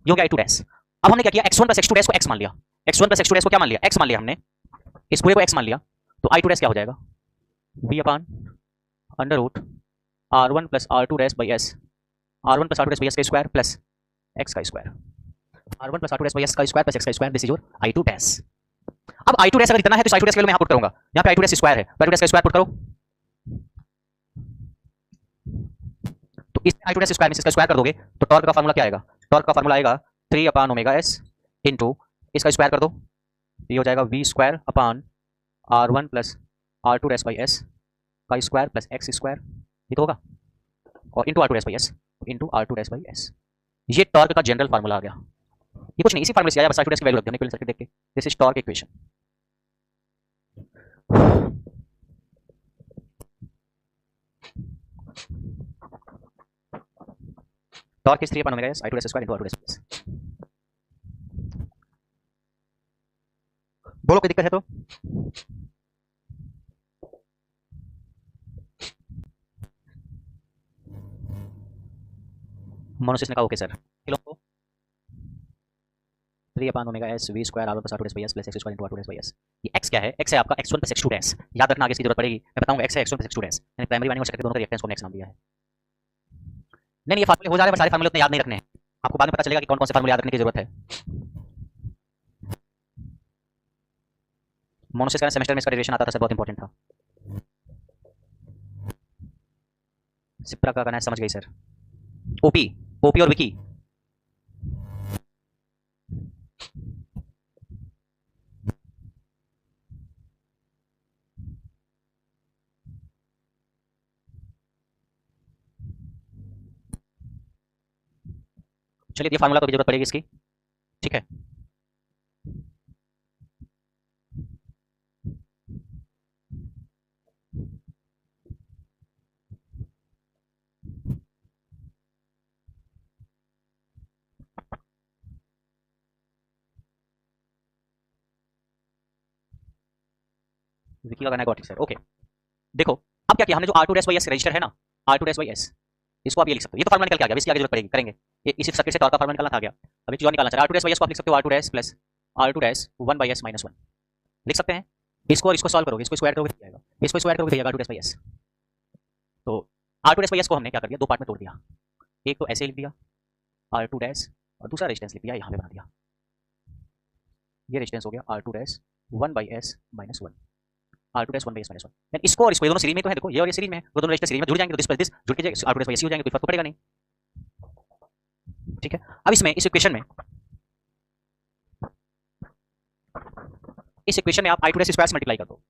ये हो गया I2 डैश। अब हमने क्या किया, X1 प्लस X2 डैश को X मान लिया, X1 प्लस X2 डैश को क्या मान लिया, X मान लिया हमने, इस पूरे को X मान लिया। तो I2 डैश क्या हो जाएगा V upon under root R1 plus R2 dash by S, R1 plus R2 dash by S का स्क्वायर प्लस X का square, R1 plus R2 dash by S का स्क्वायर प्लस X का square, this is your I2 dash. अब I2 dash अगर इतना है तो I2 dash की वैल्यू मैं यहां पुट करूंगा, यहां पे I2 डैश स्क्वायर है तो I2 डैश का स्क्वायर पुट करो, तो इस I2 डैश स्क्वायर में इसका स्क्वायर कर दोगे तो टॉर्क का फार्मूला क्या आएगा, टॉर्क का फार्मूला आएगा 3 अपान ओमेगा S इनटू इसका स्क्वायर कर दो, ये हो जाएगा V square upon R1 plus R2 dash by S का स्क्वायर प्लस X स्क्वायर, ये तो होगा, और into R2 dash by S into R2 dash by S। ये टॉर्क का जनरल फार्मूला आ गया। ये कुछ नहीं, इसी फार्मूले से आया, बस I2 की वैल्यू रख दो इक्विवेलेंट सर्किट देख के। This is torque equation. Torque is 3 omega s I2 square into R2 s। बोलो कोई दिक्कत है तो? मोनोसिस ने कहा ओके सर। किलो को 3 omega s v square R1 plus R2 s plus x square into R2 s। ये x क्या है? x है आपका x1 प्लस x2 डैश। याद रखना, आगे इसकी जरूरत पड़ेगी, मैं बताऊंगा। x है x1 प्लस x2 डैश, यानी प्राइमरी वाइंडिंग और सेकेंडरी दोनों का रिएक्टेंस को हमने x नाम दिया है। नहीं ये फार्मूले हो जा रहे हैं, सारे फार्मूले उतने याद नहीं रखने हैं, आपको बाद में पता चलेगा कि कौन कौन से फार्मूले याद रखने की जरूरत है। मोनोसिस का सेमेस्टर में इसका डेरिवेशन आता था सर, बहुत इंपॉर्टेंट था। सिप्रा का करना है, समझ गई सर। ओपी ओपी और विकी, चलिए ये फार्मूला तो भी जरूरत पड़ेगी इसकी, ठीक है। विकी का करना है, गॉट इट सर, ओके। देखो अब क्या किया हमने, जो R2 dash by S register है ना, R2 डैश बाई एस, इसको आप ये लिख सकते हो। ये तो फार्मूला निकल के आ गया, इसकी आगे जरूरत पड़ेगी, करेंगे। ये इसी सर्किट से टॉर्क का फार्मूला निकालना था, आ गया। अब एक चीज और निकालना चाहिए, R2 डैश बाई एस को आप लिख सकते हो R2 dash plus R2 dash 1 by S minus 1 लिख सकते हैं। इसको और इसको सॉल्व करोगे, इसको स्क्वायर करोगे तो जाएगा, इसको स्क्वायर करोगे तो जाएगा R2 डैश बाई एस। तो R2 डैश बाई एस को हमने क्या कर दिया, दो पार्ट में तोड़ दिया। एक तो ऐसे लिख दिया R2 डैश, और दूसरा रेजिस्टेंस लिख दिया, यहाँ पे बना दिया। ये रेजिस्टेंस हो गया R2 dash 1 by S minus 1, R2 dash 1 by S minus 1। इसको और इसको, ये दोनों सीरीज में तो है, देखो ये और ये सीरीज में, वो दोनों रेजिस्टर सीरीज में जुड़ जाएंगे, तो दिस प्लस दिस जुड़ के R2 डैश बाई एस हो जाएंगे, कोई फर्क तो पड़ेगा नहीं, ठीक है। अब इसमें इस इक्वेशन में आप I2 डैश स्क्वायर से मल्टीप्लाई कर दो,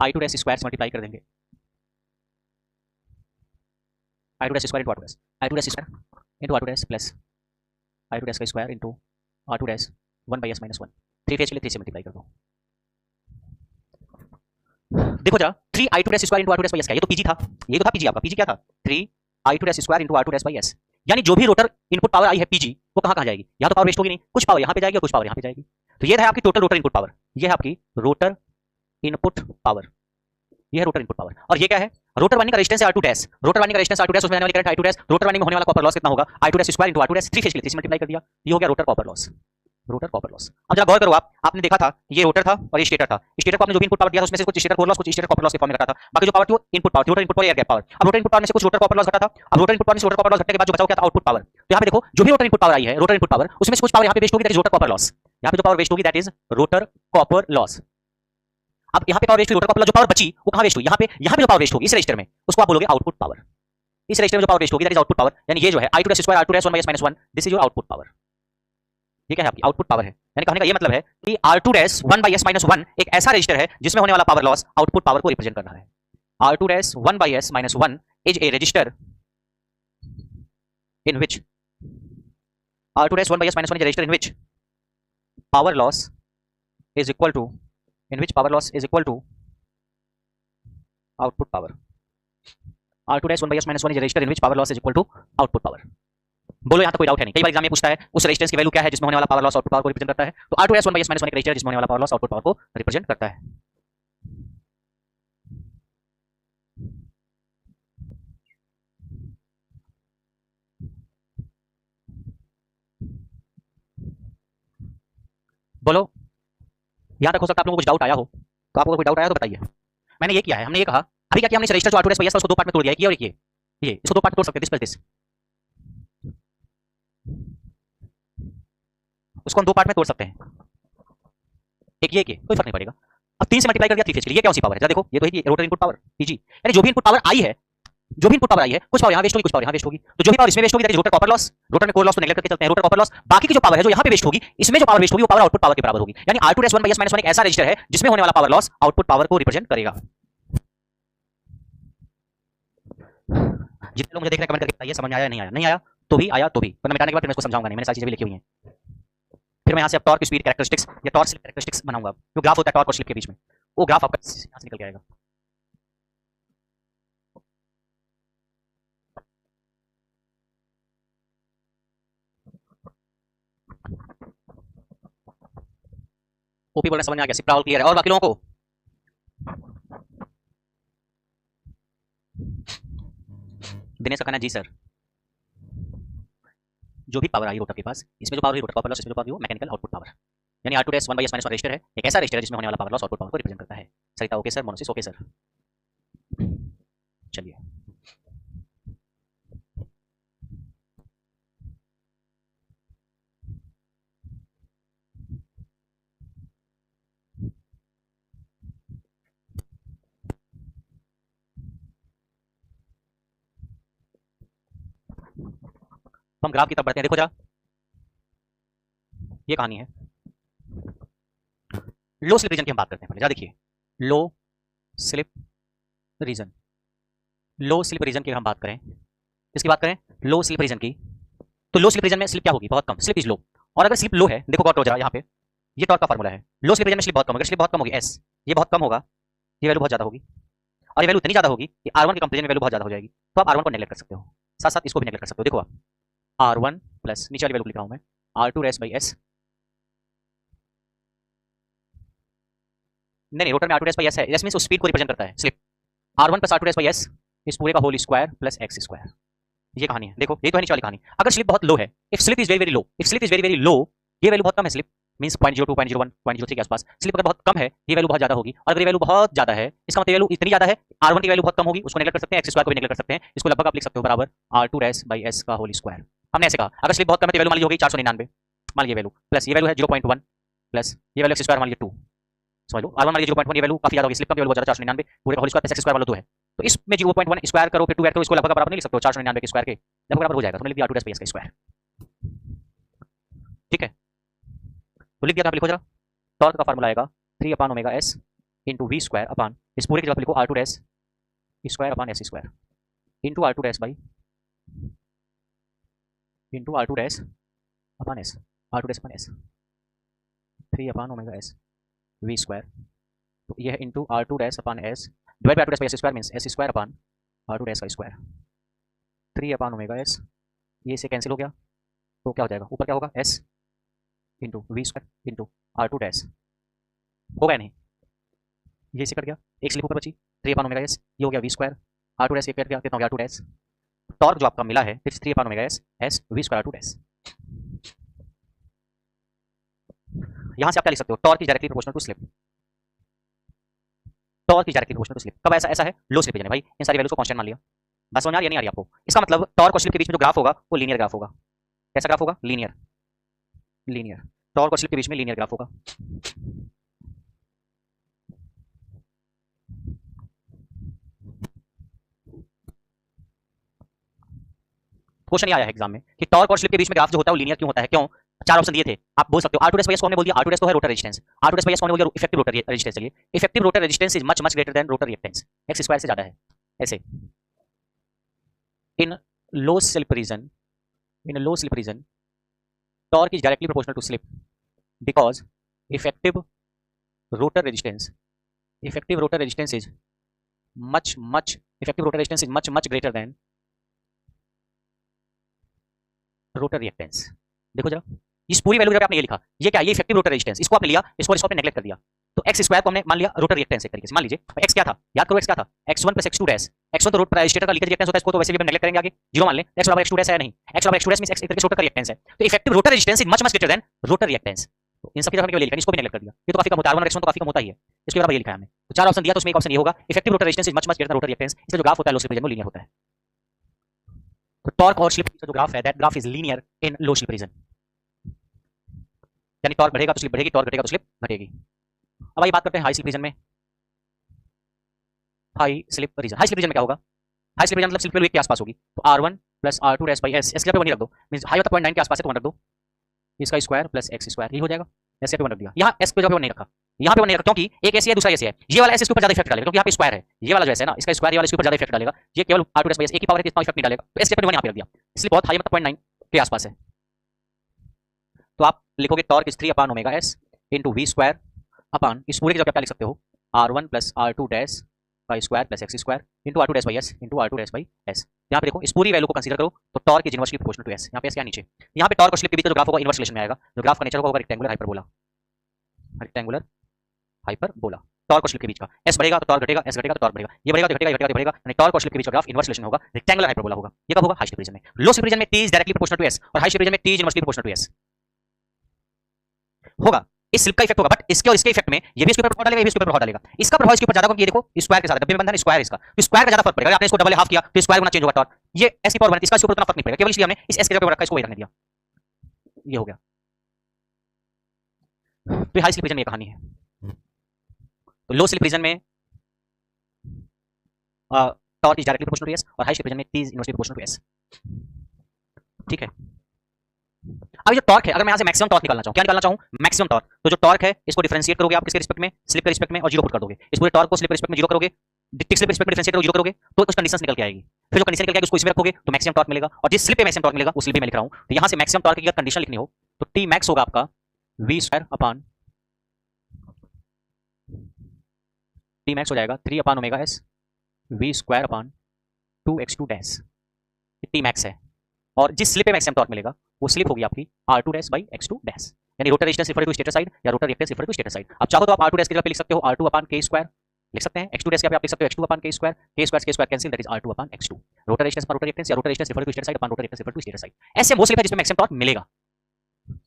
I2 डैश स्क्वायर से मल्टीप्लाई कर देंगे, I2 dash square into R2 dash, I2 dash square into R2 dash plus I2 dash का square into R2 dash 1 by S minus 1। 3 phase के लिए 3 से मल्टीप्लाई कर दो। देखो जरा 3 I2 dash square into R2 dash by S क्या, ये तो पीजी था, ये तो था पीजी आपका। पीजी क्या था? 3 I2 dash square into R2 dash by S, यानी जो भी रोटर इनपुट पावर आई है पीजी, वो कहाँ जाएगी? यहाँ तो पावर वेस्ट होगी नहीं, कुछ पावर यहाँ पे जाएगी और कुछ पावर यहाँ पे जाएगी। तो ये है आपकी टोटल रोटर इनपुट पावर, ये है आपकी रोटर इनपुट पावर, ये है रोटर इनपुट पावर। और ये क्या है? रोटर वाइंडिंग का रेजिस्टेंस है R2 डैश, रोटर वाइंडिंग का रेजिस्टेंस R2 डैश, उसमें आने वाली current I2 dash, rotor winding में होने वाला कॉपर लॉस कितना होगा? I2 dash square into R2 dash, 3 phase के लिए 3 से मल्टीप्लाई कर दिया, ये हो गया rotor copper loss, rotor copper loss. अब जरा गौर करो, आपने देखा था ये रोटर था और ये स्टेटर था। स्टेटर को आपने जो भी इनपुट पावर दिया था उसमें से कुछ स्टेटर कोर लॉस, कुछ स्टेटर कॉपर लॉस के फॉर्म में घटा था, बाकी जो पावर थी वो इनपुट पावर थी, rotor input power, air gap power. अब रोटर इनपुट पावर में से कुछ रोटर कॉपर लॉस घटा था, अब रोटर इनपुट पावर में से रोटर कॉपर लॉस घटने के बाद जो बचा क्या था? Output power. तो यहाँ पे देखो जो भी रोटर इनपुट पावर आई है, रोटर इनपुट पावर, उसमें से कुछ पावर यहाँ पे वेस्ट होगी, that is rotor copper loss. यहाँ पे जो पावर वेस्ट होगी that is rotor copper loss. अब यहाँ पे पावर वेस्ट हुई, रोटर कॉपर लॉस, जो पावर बची वो कहाँ वेस्ट हुई? यहाँ पे जो पावर वेस्ट होगी इस रजिस्टर में, उसको आप बोलोगे आउटपुट पावर। इस रजिस्टर में जो पावर वेस्ट होगी दैट इज आउटपुट पावर, यानी ये जो है I2 dash square R2 dash 1 by S minus 1, this is your output power. ये क्या है? आपकी आउटपुट पावर है। यानी कहने का ये मतलब है कि R2 dash 1 by S minus 1 एक ऐसा रजिस्टर है जिसमें होने वाला पावर लॉस आउटपुट पावर को रिप्रेजेंट कर रहा है। R2 dash 1 by S minus 1 is a register in which R2 dash 1 by S minus 1 is a register in which power loss is equal to output power. R2 dash 1 by S minus 1 is a register in which power loss is equal to output power. बोलो यहाँ तो कोई doubt है नहीं, कई बार exam में पूछता है उस रेजिस्टेंस की वैल्यू क्या है जिसमें होने वाला पावर लॉस आउटपुट पावर को रिप्रेजेंट करता है। तो R2 dash 1 by S minus 1 एक रजिस्टर जिसमें होने वाला पावर लॉस आउटपुट पावर को रिप्रेजेंट करता है। बोलो यहाँ तक हो सकता है आप लोगों को कुछ डाउट आया हो, तो आपको कोई डाउट आया तो बताइए। मैंने ये किया है, हमने ये कहा अभी क्या किया, हमने इस रजिस्टर जो R2 डैश बाई एस था उसको दो पार्ट में तोड़ दिया, और ये इसको दो पार्ट में तोड़ सकते हैं, दिस प्लस दिस, उसको हम दो पार्ट में तोड़ सकते हैं, एक ये कोई फर्क नहीं पड़ेगा। अब 3 से मल्टीप्लाई कर दिया 3 फेज के लिए, ये क्या सी पावर है? देखो ये तो है रोटर इनपुट पावर पीजी, यानी जो भी इनपुट पावर आई है, कुछ पावर यहाँ वेस्ट होगी, कुछ पावर यहाँ वेस्ट होगी। तो जो भी पावर इसमें वेस्ट होगी that is rotor copper loss, rotor में कोर लॉस को नेगलेक्ट करके चलते हैं, रोटर कॉपर लॉस। बाकी की जो पावर है जो यहाँ पे वेस्ट होगी, इसमें जो पावर वेस्ट होगी वो पावर आउटपुट पावर के बराबर होगी। यानी R2 dash 1 by S minus 1 एक ऐसा रजिस्टर है जिसमें होने वाला पावर लॉस आउटपुट पावर को रिप्रेजेंट करेगा। जितने लोग मुझे देख रहे हैं कमेंट करके बताइए समझ में आया नहीं आया? नहीं आया तो भी आया तो भी, वरना मिटाने के बाद फिर मैं इसको समझाऊंगा नहीं, मैंने सारी चीजें भी लिखी हुई हैं। फिर मैं यहाँ से अब टॉर्क स्पीड कैरेक्टरिस्टिक्स या टॉर्क स्लिप कैरेक्टरिस्टिक्स बनाऊंगा, जो ग्राफ होता है टॉर्क और स्लिप के बीच में, वो ग्राफ आपका यहाँ से निकल के आएगा। ओपी बोलना समझ में आ गया, सिप्रा क्लियर है, और बाकी लोगों को दिनेश का कहना जी सर। जो भी पावर आई रोटर के पास, इसमें जो पावर है रोटर का लॉस, इसमें जो पावर है वो मैकेनिकल आउटपुट पावर, यानी R2 1 by S minus register है, एक ऐसा रजिस्टर है जिसमें होने वाला पावर लॉस आउटपुट पावर को रिप्रेजेंट करता है। सरिता ओके सर, मोनोसिस ओके सर। चलिए हम ग्राफ की तरफ बढ़ते हैं। देखो जरा, ये कहानी है, लो स्लिप रीजन की हम बात करते हैं पहले। जरा देखिए, लो slip region, low slip reason की हम बात करें, किसकी बात करें, लो स्लिप रीजन की, तो लो स्लिप रीजन में स्लिप क्या होगी, बहुत कम, स्लिप इज लो। और अगर स्लिप लो है, देखो गौर करो जरा, यहाँ पे ये टॉर्क का फार्मूला है, लो स्लिप रीजन में स्लिप बहुत कम होगी, स्लिप बहुत कम होगी एस, ये बहुत कम होगा, ये वैल्यू बहुत ज्यादा होगी, और ये वैल्यू इतनी ज्यादा होगी कि R1 के कंपेरिजन में वैल्यू बहुत ज्यादा हो जाएगी, तो आप R1 को नेगलेक्ट कर सकते हो, साथ साथ इसको भी नेगलेक्ट कर सकते हो। देखो आप R1 प्लस नीचे वाली वैल्यू लिख रहा हूं मैं, R2 रेस बाई एस, नहीं रोटर में R2 रेस बाई एस है, एस मींस उस स्पीड को रिप्रेजेंट करता है स्लिप, R1 प्लस R2 रेस बाई एस, इस पूरे का whole square plus X square, ये कहानी है। देखो ये तो है नीचे वाली कहानी। अगर स्लिप बहुत लो है, if slip is very very low, if slip is very very low, ये वैल्यू बहुत कम है, स्लिप मींस 0.02 0.01 0.03 के आसपास, स्लिप अगर बहुत कम है ये वैल्यू बहुत ज्यादा होगी, और अगर ये वैल्यू बहुत ज्यादा है, इसका मतलब वैल्यू इतनी ज्यादा है, R1 की वैल्यू बहुत कम होगी, उसको नेगलेक्ट कर सकते हैं, एक्स स्क्वायर को भी नेगलेक्ट कर सकते हैं, इसको लगभग आप लिख सकते हो बराबर R2 रेस बाई एस का होल स्क्वायर। हमने ऐसे कहा अगर स्लिप बहुत कम है तो वैल्यू मान ली होगी 499, मान लीजिए वैल्यू प्लस ये वैल्यू है 0.1 प्लस ये वैल्यू एक्स स्क्वायर मान लीजिए 2, समझ लो R1 मान लीजिए 0.1, ये वैल्यू काफी ज्यादा होगी, स्लिप का वैल्यू बहुत ज्यादा 499, पूरे का whole square plus X square वाला 2 है, तो इसमें 0.1 स्क्वायर करो फिर 2 ऐड करो, इसको लगभग बराबर नहीं लिख सकते हो 499 के स्क्वायर के, लगभग बराबर हो जाएगा, तो लिख दिया R2 रेस बाई एस का स्क्वायर, ठीक है। तो लिख दिया, आप लिखो जरा, टॉर्क का फार्मूला आएगा 3 upon omega S into V square upon, इस पूरे की जगह लिखो R2 रेस square upon S square into R2 रेस बाई इंटू R2 रेस अपान एस, R2 रेस upon S, 3 upon omega S V square, तो ये है इंटू R2 रेस upon S divide by R2 रेस by S square means S square upon R2 रेस का स्क्वायर, 3 अपान ओमेगा एस, ये से कैंसिल हो गया, तो क्या हो जाएगा, ऊपर क्या होगा S into V square into R2 रेस, होगा नहीं, ये से कट गया, एक स्लिप ऊपर बची 3 अपान ओमेगा एस, ये हो गया वी स्क्वायर, R2 रेस ये कट गया, कितना हो गया R2 रेस, टॉर्क जो आपका मिला है 3 upon omega S S V square R2 रेस। यहां से आप क्या लिख सकते हो, torque is directly proportional to slip, torque is directly proportional to slip, कब ऐसा ऐसा है, लो स्लिप रीजन है भाई, इन सारी वैल्यूज को कांस्टेंट मान लिया, बस समझ में आ रही है नहीं आ रही आपको, इसका मतलब टॉर्क और स्लिप के बीच में जो ग्राफ होगा वो लीनियर ग्राफ होगा, कैसा ग्राफ होगा, लीनियर, लीनियर, टॉर्क और स्लिप के बीच में लीनियर ग्राफ होगा। क्वेश्चन ये आया है एग्जाम में कि टॉर्क और स्लिप के बीच में ग्राफ जो होता है वो लीनियर क्यों होता है, क्यों, चार ऑप्शन दिए थे, आप बोल सकते हो R2 रेस बाई एस को हमने बोल दिया, R2 रेस तो है रोटर रेजिस्टेंस, R2 रेस बाई एस को हमने बोल दिया इफेक्टिव रोटर रेजिस्टेंस, चलिए effective rotor resistance is much much greater than rotor reactance, X square से ज्यादा है, ऐसे in low slip region, in low slip region torque is directly proportional to slip because effective rotor resistance, effective rotor resistance is much much, effective rotor resistance is much much greater than rotor reactance. देखो जरा, इस पूरी value आपने ये लिखा, ये क्या, ये इफेक्टिव रोटर रेजिस्टेंस, इसको आपने लिया, इसको आपने नेगलेक्ट कर दिया, तो एक्स स्क्वायर को हमने मान लिया रोटर रिएक्टेंस एक तरीके से, मान लीजिए एक्स क्या था, याद करो एक्स क्या था, x1 plus x2 dash, x1 तो रोटर रजिस्टर का लीकेज रिएक्टेंस होता है, इसको तो वैसे भी हम नेगलेक्ट करेंगे आगे, जीरो मान लें, x बराबर x2 डैश है नहीं, x बराबर x2 डैश मींस x एक तरीके से रोटर का रिएक्टेंस है, तो effective rotor resistance is much much greater than rotor reactance, तो इन सब की तरफ हमने लिखा, इसको भी नेगलेक्ट कर दिया, ये तो काफी कम होता है, R1 और x1 तो काफी कम होता ही है, इसके बराबर ये लिखा है हमने, तो चार ऑप्शन दिया तो उसमें एक ऑप्शन ये होगा effective rotor resistance is much much greater than rotor reactance, इसलिए जो ग्राफ होता है लो स्लिप रीजन में लीनियर होता है, तो टॉर्क और स्लिप का जो ग्राफ है that graph is linear in low slip region, यानी टॉर्क बढ़ेगा तो स्लिप बढ़ेगी, टॉर्क घटेगा तो स्लिप घटेगी। अब आइए बात करते हैं हाई स्लिप रीजन में, high slip region, high slip region में क्या होगा, हाई स्लिप रीजन मतलब स्लिप वैल्यू 1 के आसपास होगी, तो R1 प्लस R2 रेस बाई एस, एस के पे 1 ही रख दो, मींस हाई होता 0.9 के आसपास है तो 1 रख दो, इसका स्क्वायर प्लस एक्स स्क्वायर, ये हो जाएगा, एस पे 1 रख दिया, यहाँ एस पे जो 1 नहीं रखा, यहाँ पे 1 नहीं रखा क्योंकि एक ऐसी है दूसरा ऐसी है, ये वाला एस इसके ऊपर ज्यादा इफेक्ट डालेगा क्योंकि यहाँ पे स्क्वायर है, ये वाला जो है ना इसका स्क्वायर ये वाला इसके ऊपर ज्यादा इफेक्ट डालेगा, ये केवल r2 एक ही पावर है इतना इफेक्ट नहीं डालेगा, तो एस पे 1 यहाँ पे रख दिया, इसलिए बहुत हाई मतलब 0.9 के आसपास है। तो आप लिखोगे torque is 3 upon omega S into V square upon इस पूरे की जगह क्या लिख सकते हो r1 plus r2 dash by square plus X square into r2 dash by S into r2 dash by S. यहाँ पे देखो इस पूरी वैल्यू को कंसीडर करो तो torque is inversely proportional to S, यहाँ पे एस क्या नीचे, यहाँ पे टॉर्क और स्लिप के बीच जो ग्राफ होगा इनवर्स रिलेशन में आएगा, जो ग्राफ का नेचर होगा rectangular hyperbola, rectangular hyperbola, torque और स्लिप के बीच का, एस बढ़ेगा तो टॉर्क घटेगा, एस घटेगा तो टॉर्क बढ़ेगा, ये बढ़ेगा तो घटेगा, ये घटेगा तो बढ़ेगा, यानी टॉर्क और स्लिप के बीच का ग्राफ इनवर्स रिलेशन होगा, रेक्टेंगुलर हाइपरबोला होगा। ये कब होगा? हाई स्लिप रीजन में। लो स्लिप रीजन में t is directly proportional to S और हाई स्लिप रीजन में t is inversely proportional to S होगा। इस स्लिप का इफेक्ट होगा, बट इसके और इसके इफेक्ट में ये भी इसके ऊपर प्रभाव डालेगा, ये भी इसके ऊपर प्रभाव डालेगा। इसका प्रभाव इसके ऊपर ज्यादा क्योंकि ये देखो स्क्वायर के साथ डब्बे में बंधा है, स्क्वायर इसका, तो स्क्वायर का ज्यादा फर्क पड़ेगा। अगर आपने इसको डबल हाफ किया तो स्क्वायर गुना चेंज होगा टॉर्क, ये ऐसी पावर बनती है, इसका इसके ऊपर उतना फर्क नहीं पड़ेगा, केवल इसलिए हमने इस एस के जगह पे रखा, इसको वही रखने दिया, ये हो गया। तो हाई स्लिप रीजन में ये कहानी है। तो लो स्लिप रीजन में torque is directly proportional to S और हाई स्लिप रीजन में t is inversely proportional to S. ठीक है, अब जो टॉर्क है, अगर मैं यहाँ से मैक्सिमम टॉर्क निकालना चाहूँ, क्या निकालना चाहूँ? Maximum torque. तो जो टॉर्क है इसको डिफरेंशिएट करोगे आप किसके रिस्पेक्ट में? स्लिप के रिस्पेक्ट में, और जीरो पुट कर दोगे। इस पूरे टॉर्क को स्लिप के रिस्पेक्ट में जीरो करोगे, स्लिप के रिस्पेक्ट में डिफरेंशिएट करोगे, जीरो करोगे तो कुछ कंडीशंस निकल के आएगी। फिर जो कंडीशन निकल के आएगी उसको इसमें रखोगे तो मैक्सिमम टॉर्क मिलेगा, और जिस स्लिप पे मैक्सिमम टॉर्क मिलेगा उस स्लिप पे मैं लिख रहा हूँ। तो यहाँ से मैक्सिमम टॉर्क की अगर कंडीशन लिखनी हो तो टी मैक्स होगा आपका V square upon T max हो जाएगा 3 upon omega S V square upon 2x2 dash, T max है। और जिस स्लिप पे मैक्सिमम टॉर्क मिलेगा वो स्लिप होगी आपकी r2 dash by x2 dash, यानी rotor resistance refer to stator side या rotor reactance refer to stator side. अब चाहो तो आप r2 डैश की जगह पे लिख सकते हो r2 अपॉन k स्क्वायर लिख सकते हैं, x2 डैश के पे आप लिख सकते हो x2 upon k square, k square cancel, that is r2 upon x2। Rotor resistance पर रोटर रिएक्टेंस या rotor resistance refer to stator side upon rotor reactance refer to stator side. ऐसे वो स्लिप है जिसमें मैक्सिमम टॉर्क मिलेगा,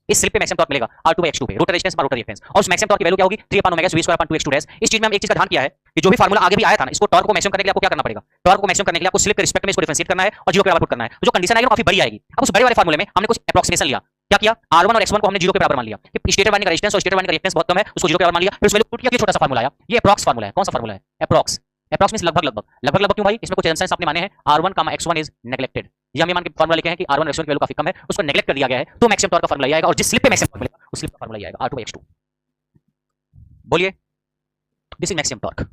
इस slip पे maximum torque मिलेगा r2 बाई x2 पे, रोटर रेजिस्टेंस पर रोटर रिएक्टेंस, और उस मैक्सिमम टॉर्क की वैल्यू क्या होगी? 3 upon omega v square upon 2x2 dash. इस चीज में हम एक चीज का ध्यान किया है कि जो भी फार्मूला आगे भी आया था ना, इसको टॉर्क को मैक्सिमम करने के लिए आपको क्या करना पड़ेगा? टॉर्क को मैक्सिमम करने के लिए आपको स्लिप के रिस्पेक्ट में इसको डिफरेंशिएट करना है और जीरो के बराबर पुट करना है। तो जो कंडीशन आएगी वो काफी बड़ी आएगी। अब उस बड़े वाले फार्मूले में हमने कुछ एप्रोक्सीमेशन लिया, क्या किया? r1 और x1 को हमने जीरो के बराबर मान लिया कि स्टेटर वाइंडिंग का रेजिस्टेंस और स्टेटर वाइंडिंग का रिएक्टेंस बहुत कम है, उसको जीरो के बराबर मान लिया। फिर उस वैल्यू पुट किया कि छोटा सा फार्मूला आया, ये एप्रोक्स फार्मूला है। कौन सा फार्मूला है? एप्रोक्स। एप्रोक्स मींस लगभग लगभग। लगभग लगभग क्यों भाई? इसमें कुछ एंसर्स आपने माने हैं r1, x1 इज नेग्लेक्टेड, ये हम ये मान के फार्मूला लिखे हैं कि r1 और x1 की वैल्यू काफी कम है, उसको नेग्लेक्ट कर दिया गया है, तो मैक्सिमम टॉर्क का फार्मूला ये आएगा, और जिस स्लिप पे मैक्सिमम टॉर्क मिलेगा उस स्लिप का फार्मूला ये आएगा r2 बाई x2। बोलिए, दिस इज मैक्सिमम टॉर्क।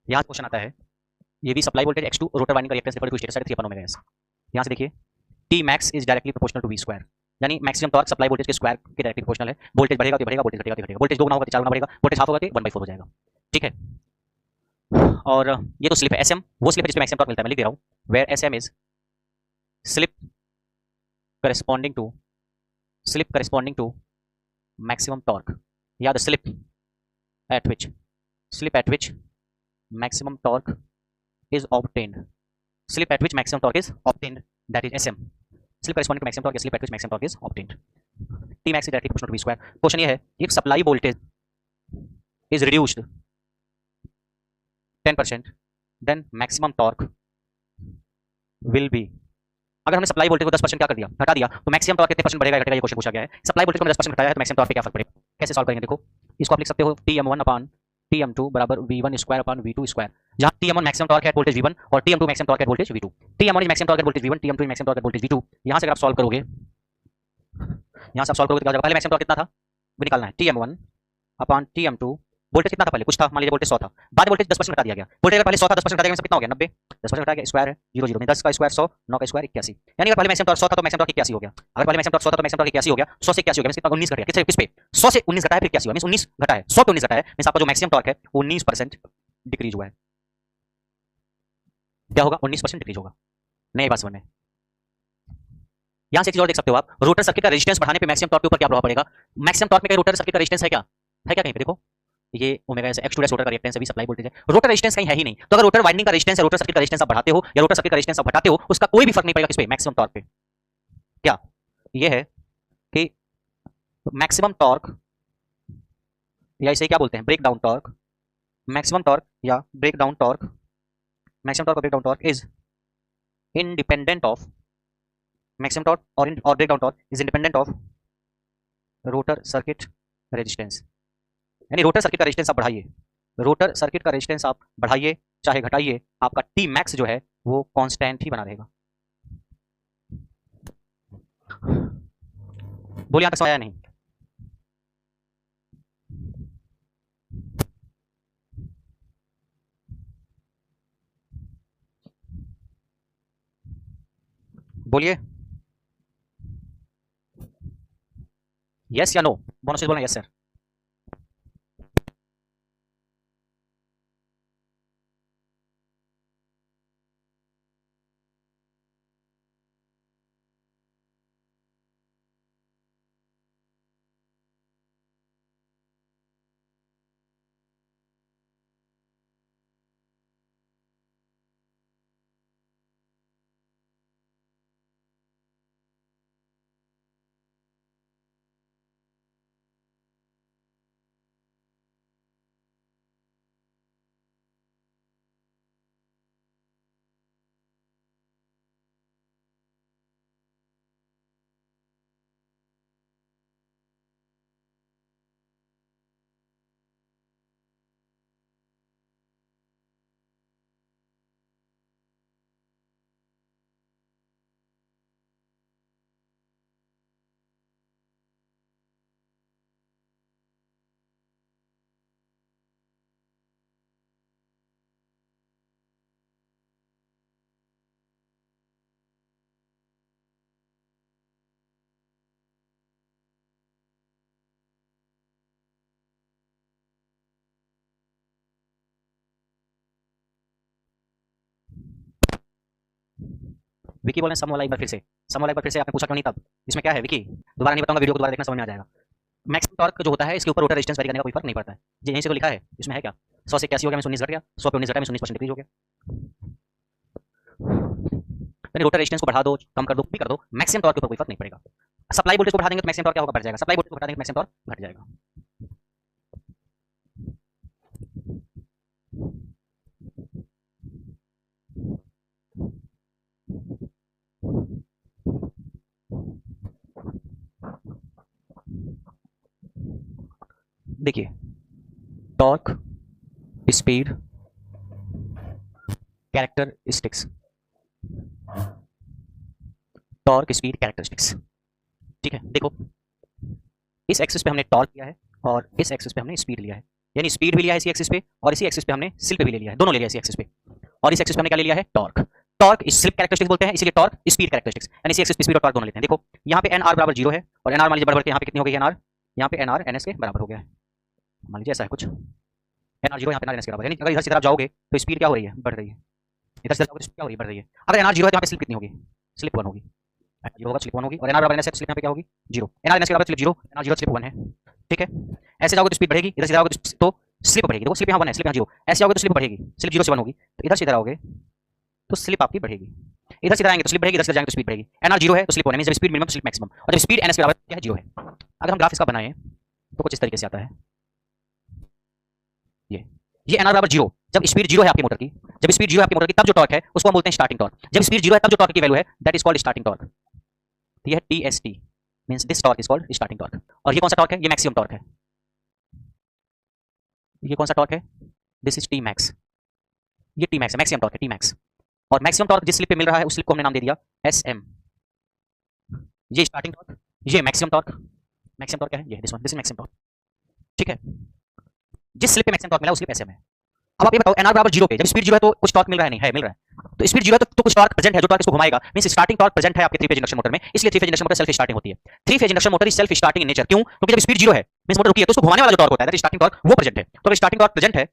यहाँ क्वेश्चन आता है, ये भी supply voltage x2 rotor winding का reactance refer to stator side 3 upon omega S. यहाँ से देखिए T max is directly proportional to V square, यानी मैक्सिमम टॉर्क सप्लाई वोल्टेज के स्क्वायर के डायरेक्टली प्रोपोर्शनल है। वोल्टेज बढ़ेगा तो बढ़ेगा, वोल्टेज घटेगा तो घटेगा, वोल्टेज 2 गुना होगा तो 4 गुना बढ़ेगा, वोल्टेज हाफ होगा तो 1/4 हो जाएगा। ठीक है, और ये तो स्लिप है SM, वो स्लिप है जिसमें मैक्सिमम टॉर्क मिलता है, मैं लिख दे रहा हूँ, where SM is slip corresponding to maximum torque, या the slip at which maximum torque is obtained, slip at which maximum torque is obtained, that is SM, slip corresponding to maximum torque, slip at which maximum torque is obtained। T max is directly proportional to V square। Question ये है, if supply voltage is reduced 10% then maximum torque will be, अगर हमने supply voltage को 10% क्या कर दिया, घटा दिया, तो मैक्सिमम टॉर्क कितने परसेंट बढ़ेगा घटेगा, ये क्वेश्चन पूछा गया है। सप्लाई वोल्टेज को 10% घटाया है तो मैक्सिमम टॉर्क पे क्या फर्क पड़ेगा, कैसे सॉल्व करेंगे? देखो, इसको आप लिख सकते हो Tm1 अपॉन Tm2 बराबर V1 square upon V2 square, जहां Tm1 मैक्सिमम टॉर्क है वोल्टेज V1 और Tm2 मैक्सिमम टॉर्क है voltage V2। Tm1 is maximum torque है voltage V1, Tm2 is maximum torque है वोल्टेज V2। यहां से अगर आप सॉल्व करोगे, यहां से आप सॉल्व करोगे तो क्या हो जाएगा? पहले मैक्सिमम टॉर्क कितना था वो निकालना है, Tm1 अपॉन Tm2, वोल्टेज कितना था पहले? कुछ था, मान लीजिए वोल्टेज 100 था, बाद वोल्टेज 10% घटा दिया गया। वोल्टेज पहले 100 था, 10% घटा दिया, कितना हो गया? 90। 10% घटा गया, स्क्वायर है 0 0 में 10 का स्क्वायर 100, 9 का स्क्वायर 81, यानी अगर पहले मैक्सिमम टॉर्क 100 था तो मैक्सिमम टॉर्क 81 हो गया। अगर पहले मैक्सिमम टॉर्क 100 था तो मैक्सिमम टॉर्क 81 हो गया, 100 से 81 हो गया, कितना? 19 घट गया। किस पे? 100 से 19 घटा है फिर 81 हुआ, मींस 19 घटा है, 100 पे 19 घटा है, मींस आपका जो मैक्सिमम टॉर्क है वो 19% डिक्रीज हुआ है। क्या होगा? 19% डिक्रीज होगा। नई बात समझ में? यहां से एक चीज और देख सकते हो आप, रोटर सर्किट का रेजिस्टेंस बढ़ाने पे मैक्सिमम टॉर्क के ऊपर क्या प्रभाव पड़ेगा? मैक्सिमम टॉर्क में कहीं रोटर सर्किट का रेजिस्टेंस है क्या? है क्या कहीं पे? देखो, ये omega S x2 dash rotor का रिएक्टेंस है, भी सप्लाई वोल्टेज है, रोटर रेजिस्टेंस कहीं है ही नहीं। तो अगर रोटर वाइंडिंग का रेजिस्टेंस है, रोटर सर्किट का रेजिस्टेंस आप बढ़ाते हो या रोटर सर्किट का रेजिस्टेंस आप घटाते हो, उसका कोई भी फर्क नहीं पड़ेगा किस पे? मैक्सिमम टॉर्क पे। क्या ये है कि मैक्सिमम टॉर्क, या इसे क्या बोलते हैं? Breakdown torque. Maximum torque या breakdown torque, maximum torque और breakdown torque is independent of, maximum torque और breakdown torque is independent of rotor circuit resistance. यानी रोटर सर्किट का रेजिस्टेंस आप बढ़ाइए, रोटर सर्किट का resistance आप बढ़ाइए चाहे घटाइए, आपका टी मैक्स जो है वो कांस्टेंट ही बना रहेगा। बोलिए यहाँ तक समझ आया नहीं? बोलिए यस या नो। बोनस बोलना यस सर। विकी बोल रहे हैं सम वाला एक बार फिर से। सम वाला एक बार फिर से आपने पूछा क्यों नहीं तब? इसमें क्या है विकी? दोबारा नहीं बताऊंगा, वीडियो को दोबारा देखना समझ में आ जाएगा। मैक्सिमम टॉर्क जो होता है इसके ऊपर रोटर रेजिस्टेंस वेरी करने का कोई फर्क नहीं पड़ता है। जी यहीं से तो लिखा है, इसमें है क्या? 100 से 81 हो गया, में 19 घट गया, 100 पे 19 घटा, में 19% डिक्रीज हो गया। यानी रोटर रेजिस्टेंस को बढ़ा दो, कम कर दो, भी कर दो, मैक्सिमम टॉर्क के ऊपर कोई फर्क नहीं पड़ेगा। सप्लाई वोल्टेज को बढ़ा देंगे तो मैक्सिमम टॉर्क क्या होगा? बढ़ जाएगा। सप्लाई वोल्टेज को घटा देंगे तो मैक्सिमम टॉर्क घट जाएगा। देखिए torque, speed, characteristics, torque speed characteristics, ठीक है। देखो इस एक्सिस पे हमने टॉर्क लिया है और इस एक्सिस पे हमने स्पीड लिया है, यानी स्पीड भी लिया है इसी एक्सिस पे और इसी एक्सिस पे हमने स्लिप भी ले लिया है, दोनों ले लिया है इसी एक्सिस पे। और इस एक्सिस पे हमने क्या ले लिया है? टॉर्क। टॉर्क स्लिप कैरेक्टरिस्टिक्स बोलते हैं, इसलिए टॉर्क स्पीड कैरेक्टरिस्टिक्स, यानी इसी एक्सिस पे स्पीड और टॉर्क दोनों लेते हैं। देखो यहाँ पे एनआर बराबर 0 है और एनआर मान लीजिए बराबर के यहाँ पे कितनी हो गई एनआर? यहाँ पे एनआर एनएस के बराबर हो गया है, मान लीजिए ऐसा है कुछ। एनआर 0 यहाँ पे एनआर एनएस के बराबर, यानी अगर इधर से इधर जाओगे तो स्पीड क्या हो रही है? बढ़ रही है। इधर से जाओगे तो स्पीड क्या हो रही है? बढ़ रही है। अगर एनआर 0 है तो यहाँ पे स्लिप कितनी होगी? स्लिप 1 होगी। जीरो होगा स्लिप 1 होगी, और एनआर बराबर एनएस है तो स्लिप यहाँ पे क्या होगी? 0। एनआर एनएस के बराबर स्लिप 0, एनआर 0 स्लिप 1 है, ठीक है। ऐसे जाओगे तो स्पीड बढ़ेगी, इधर से जाओगे तो स्लिप बढ़ेगी। देखो स्लिप यहाँ 1 है, स्लिप यहाँ 0। ऐसे जाओगे तो स्लिप बढ़ेगी, स्लिप 0 से 1 होगी, तो इधर से इधर आओगे तो स्लिप आपकी बढ़ेगी। इधर से इधर आएंगे तो स्लिप बढ़ेगी, इधर से जाएंगे तो स्पीड बढ़ेगी। एनआर 0 है तो स्लिप 1 है, जब स्पीड मिनिमम तो स्लिप मैक्सिमम, और जब स्पीड एनएस के बराबर क्या है? 0 है। अगर हम ग्राफ इसका बनाएं तो कुछ इस तरीके से आता है। ये एनआर बराबर 0, जब स्पीड 0 है आपकी मोटर की, जब स्पीड 0 है आपकी मोटर की, तब जो टॉर्क है उसको हम बोलते हैं स्टार्टिंग टॉर्क। जब स्पीड 0 है तब जो टॉर्क की वैल्यू है that is called starting torque. ये है TST, means this torque is called starting torque. और ये कौन सा टॉर्क है? ये मैक्सिमम टॉर्क है। ये कौन सा टॉर्क है? This is T max. ये टी मैक्स है, मैक्सिमम टॉर्क है, टी मैक्स। और मैक्सिमम टॉर्क जिस स्लिप पे मिल रहा है उस स्लिप को हमने नाम दे दिया एसएम। ये स्टार्टिंग टॉर्क, ये मैक्सिमम टॉर्क। मैक्सिमम टॉर्क क्या है? ये this one, this is maximum torque, ठीक है। जिस स्लिप पे मैक्सिमम टॉर्क मिला उस स्लिप एसएम है। अब आप ये बताओ एनआर बराबर 0 पे जब स्पीड 0 है तो कुछ टॉर्क मिल रहा है? नहीं है, मिल रहा है। तो स्पीड 0 है तो कुछ टॉर्क प्रेजेंट है, जो टॉर्क इसको घुमाएगा, मींस स्टार्टिंग टॉर्क प्रेजेंट है आपके 3 फेज इंडक्शन मोटर में, इसलिए 3 phase induction motor self starting होती है। 3 phase induction motor is self starting in nature. क्यों? क्योंकि जब स्पीड 0 है मींस मोटर रुकी है तो उसको घुमाने वाला जो टॉर्क होता है दैट इज स्टार्टिंग टॉर्क, वो प्रेजेंट है। तो अगर स्टार्टिंग टॉर्क प्रेजेंट है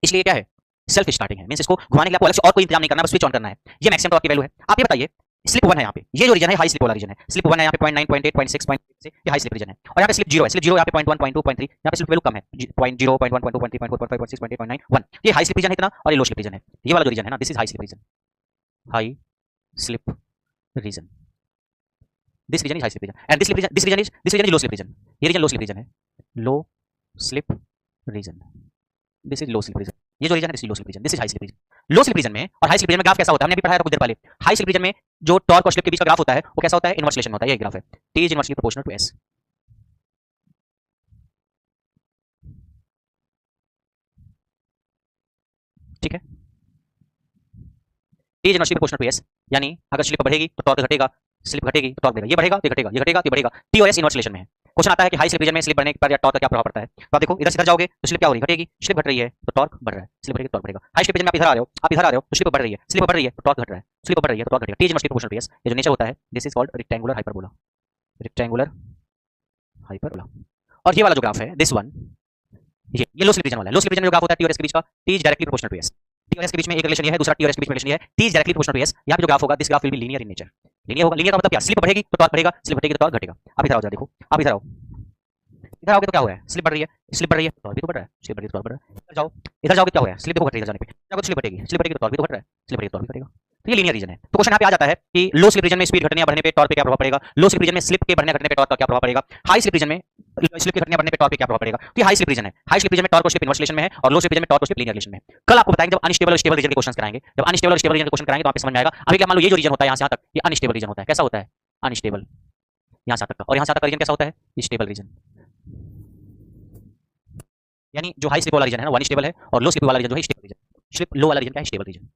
इसलिए क्या है? सेल्फ स्टार्टिंग है, मींस इसको घुमाने के लिए आपको अलग से और कोई इंतजाम नहीं करना, बस स्विच ऑन करना है। ये मैक्सिमम टॉर्क की वैल्यू है। आप ये बताइए स्लिप 1 है यहाँ पे, ये जो रीजन है हाई स्लिप वाला रीजन है, स्लिप 1 है यहाँ पे 0.9 0.8 0.6 0.6 ये हाई स्लिप रीजन है, और यहाँ पे स्लिप 0 है, स्लिप 0 यहाँ पे 0.1 0.2 0.3, यहाँ पे स्लिप वैल्यू कम है 0.0 0.1 0.2 0.3 0.4 0.5 0.6 0.8 0.9 1। ये हाई स्लिप रीजन है इतना, और ये लो स्लिप रीजन है। ये वाला जो रीजन है ना, this is high slip region, high slip region. This region is high slip region and this region is low slip region. ये रीजन लो स्लिप रीजन है, low slip region, this is low slip region. ये जो region है this is low slip region, this is high slip region. Low slip region में और high slip region में graph कैसा होता है? हमने अभी पढ़ाया था कुछ देर पहले। हाई स्लिप रीजन में जो टॉर्क और स्लिप के बीच का ग्राफ होता है वो कैसा होता है? इनवर्स रिलेशन होता है। ये ग्राफ है, T is inversely proportional to S. ठीक है, T is inversely proportional to S, यानी अगर स्लिप बढ़ेगी तो टॉर्क घटेगा, स्लिप घटेगी तो टॉर्क बढ़ेगा, ये बढ़ेगा तो घटेगा, ये घटेगा तो बढ़ेगा। टी और एस इनवर्स रिलेशन में है। क्वेश्चन आता है कि हाई स्लिप रीजन में स्लिप बढ़ने पर या टॉर्क का क्या प्रभाव पड़ता है। तो आप देखो इधर से इधर जाओगे तो स्लिप क्या हो रही है, घटेगी, स्लिप घट रही है तो टॉर्क बढ़ रहा है, स्लिप बढ़ेगी तो टॉर्क बढ़ेगा। हाई स्लिप रीजन में आप इधर आ रहे हो, आप इधर आ रहे हो तो स्लिप बढ़ रही है, स्लिप बढ़ रही है तो टॉर्क घट रहा है, स्लिप बढ़ रही है तो टॉर्क घटेगा। T is inversely proportional to S, ये जो नेचर होता है this is called rectangular hyperbola, rectangular hyperbola. और ये वाला जो ग्राफ है दिस वन, ये लो स्लिप रीजन वाला है। लो स्लिप रीजन में जो ग्राफ होता है टी और एस के बीच का, T is directly proportional to S, T और एस के बीच में एक रिलेशन ये है, दूसरा टी और एस के बीच में रिलेशन ये है, T is directly proportional to S. यहां पे जो ग्राफ होगा this graph will be linear in nature, linear होगा। लीनियर का मतलब क्या, स्लिप बढ़ेगी तो टॉर्क बढ़ेगा, स्लिप घटेगी तो टॉर्क घटेगा। अब इधर आओ जरा देखो, अब इधर आओ, इधर आओगे तो क्या हो रहा है, स्लिप बढ़ रही है, स्लिप बढ़ रही है तो टॉर्क भी तो बढ़ रहा है, स्लिप बढ़ रही है तो टॉर्क बढ़ रहा है। इधर जाओ, इधर जाओगे तो क्या हो रहा है, स्लिप देखो घट रही है, जाने पे जाओगे तो स्लिप घटेगी, स्लिप घटेगी तो टॉर्क भी तो घट रहा है, स्लिप बढ़ेगी तो टॉर्क भी घटेगा। तो ये लीनियर रीजन है। तो क्वेश्चन यहाँ पे आ जाता है कि लो स्लिप रीजन में स्पीड घटने या बढ़ने पे टॉर्क पे क्या प्रभाव पड़ेगा, लो स्लिप रीजन में स्लिप के बढ़ने घटने पे टॉर्क का क्या प्रभाव पड़ेगा, हाई स्लिप रीजन में स्लिप के घटने बढ़ने पे टॉर्क पे क्या प्रभाव पड़ेगा। तो ये हाई स्लिप रीजन है, हाई स्लिप रीजन में टॉर्क और स्लिप इनवर्स रिलेशन में है और लो स्लिप रीजन में टॉर्क और स्लिप लीनियर रिलेशन में है। कल आपको बताएंगे जब अनस्टेबल और स्टेबल रीजन के क्वेश्चंस कराएंगे, जब अनस्टेबल और स्टेबल रीजन के क्वेश्चन कराएंगे तो आपको समझ में आएगा। अभी क्या मान लो ये जो रीजन होता है यहाँ से यहाँ तक, ये अनस्टेबल रीजन होता है। कैसा होता है, अनस्टेबल, यहाँ से तक का, और यहाँ से तक का रीजन कैसा होता है, स्टेबल रीजन। यानी जो हाई स्लिप वाला रीजन है ना वो अनस्टेबल है और लो स्लिप वाला रीजन जो है स्टेबल रीजन। स्लिप लो वाला रीजन क्या है, स्टेबल रीजन।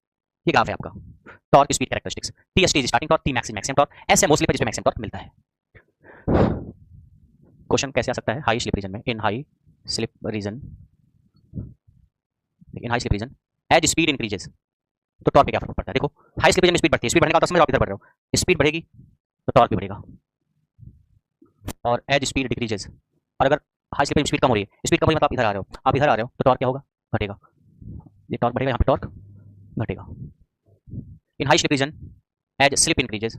ये ग्राफ है आपका torque speed characteristics. T S T starting torque, T max maximum torque, S है मोस्ट स्लिप जिसमें मैक्सिमम टॉर्क मिलता है। क्वेश्चन कैसे आ सकता है, हाई स्लिप रीजन में, in high slip region, in high slip region as speed increases तो torque पे क्या फर्क पड़ता है। देखो हाई स्लिप रीजन में स्पीड बढ़ती है, स्पीड बढ़ने का मतलब समझ आप इधर बढ़ रहे हो, स्पीड बढ़ेगी तो टॉर्क भी बढ़ेगा, और एज स्पीड डिक्रीजेस, और अगर हाई स्लिप में स्पीड कम हो रही है, स्पीड कम हो रही है मतलब आप इधर आ रहे हो, आप इधर आ रहे हो तो टॉर्क क्या होगा, घटेगा, ये टॉर्क बढ़ेगा, यहाँ पे टॉर्क घटेगा। In high slip region as slip increases,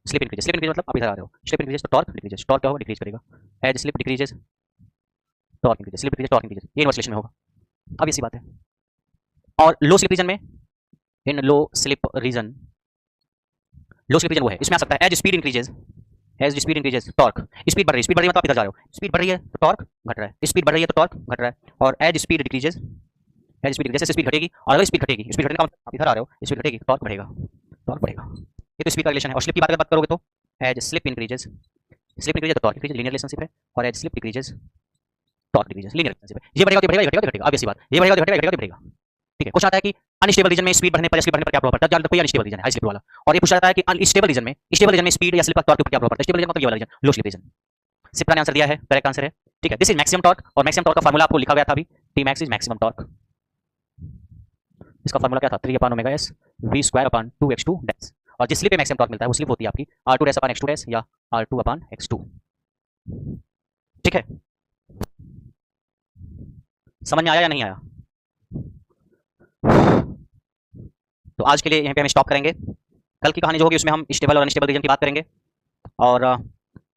slip increases, slip increase मतलब आप इधर आ रहे हो, स्लिप इंक्रीजेस तो टॉर्क डिक्रीजेस, टॉर्क क्या होगा, डिक्रीज करेगा, as slip decreases torque increases, slip decreases torque increases, ये इनवर्स रिलेशन में होगा। अब इसी बात है। और लो स्लिप रीजन में, in low slip region, low slip region वो है, इसमें आ सकता है as speed increases, as speed increases torque, speed बढ़ रही है, स्पीड बढ़ रही है मतलब आप इधर जा रहे हो, स्पीड बढ़ रही है तो टॉर्क घट रहा है, स्पीड बढ़ रही है तो टॉर्क घट रहा है, और as speed decreases, as speed जैसे स्पीड घटेगी, और अगर स्पीड घटेगी, स्पीड घटने का मतलब आप इधर आ रहे हो, स्पीड घटेगी टॉर्क बढ़ेगा, टॉर्क बढ़ेगा। ये तो स्पीड का रिलेशन है। और स्लिप की बात करोगे तो as slip increases, slip increases तो टॉर्क इंक्रीजेस, लीनियर रिलेशनशिप है, और as slip decreases torque decreases, linear relationship है। ये बढ़ेगा तो बढ़ेगा, ये घटेगा तो घटेगा, अब ऐसी बात, ये बढ़ेगा तो घटेगा, घटेगा तो बढ़ेगा। ठीक है, क्वेश्चन आता है कि अनस्टेबल रीजन में स्पीड बढ़ने पर या स्लिप बढ़ने पर क्या प्रभाव पड़ता है। जान लो कोई अनस्टेबल रीजन है, हाई स्लिप वाला, और ये पूछा जाता है कि अनस्टेबल रीजन में, स्टेबल रीजन में स्पीड या स्लिप का टॉर्क के ऊपर क्या प्रभाव पड़ता है। स्टेबल रीजन मतलब ये वाला reason, low slip reason. Shipra ने आंसर दिया है, करेक्ट आंसर है। ठीक है, दिस इज मैक्सिमम टॉर्क, और मैक्सिमम टॉर्क का फार्मूला आपको लिखा गया था अभी, T max is maximum torque. इसका फार्मूला क्या था, 3/ओमेगा s v²/2x2 डैश, और जिस स्लिप पे मैक्सिमम टॉर्क मिलता है वो स्लिप होती है आपकी r2-x2 डैश या r2/x2। ठीक है, समझ में आया या नहीं आया। तो आज के लिए यहीं पे हम स्टॉप करेंगे। कल की कहानी जो होगी उसमें हम स्टेबल और अनस्टेबल रीजन की बात करेंगे, और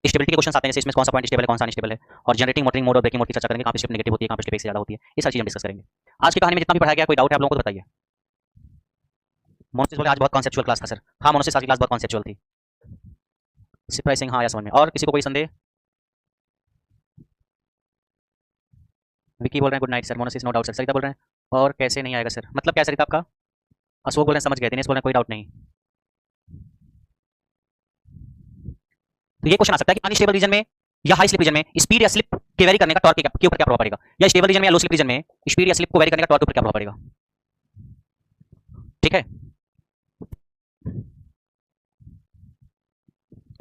स्टेबिलिटी के क्वेश्चन आते हैं जैसे इसमें कौन सा पॉइंट स्टेबल है कौन सा अनस्टेबल है, और जनरेटिंग मोटरिंग मोड और ब्रेकिंग मोड की चर्चा करेंगे, कहां पे स्लिप नेगेटिव होती है कहां पे स्लिप एक से ज्यादा होती है, ये सारी चीजें हम डिस्कस करेंगे। आज की कहानी में जितना भी पढ़ाया गया, कोई डाउट है आप लोगों को तो बताइए। मोनोसिस बोले आज बहुत कॉन्सेप्चुअल क्लास था सर। हाँ मोनोसिस आज की क्लास बहुत कॉन्सेप्चुअल थी। प्राइसिंग हाँ या समझ में। और किसी को कोई संदेह। विकी बोल रहे हैं गुड नाइट सर, मोनोसिस नो डाउट सर। सरिता बोल रहे हैं और कैसे नहीं आएगा सर, मतलब क्या सरिता आपका। अशोक बोल रहे हैं समझ गए, दिनेश बोल रहे हैं कोई डाउट नहीं। तो ये क्वेश्चन आ सकता है कि अनस्टेबल रीजन में या हाई स्लिप रीजन में स्पीड या स्लिप के वेरी करने का टॉर्क के ऊपर क्या प्रभाव पड़ेगा, या स्टेबल रीजन में या लो स्लिप रीजन में स्पीड या स्लिप को वेरी करने का टॉर्क के ऊपर क्या प्रभाव पड़ेगा। ठीक है,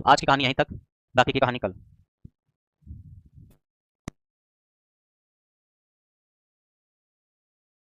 आज की कहानी यहीं तक, बाकी की कहानी कल।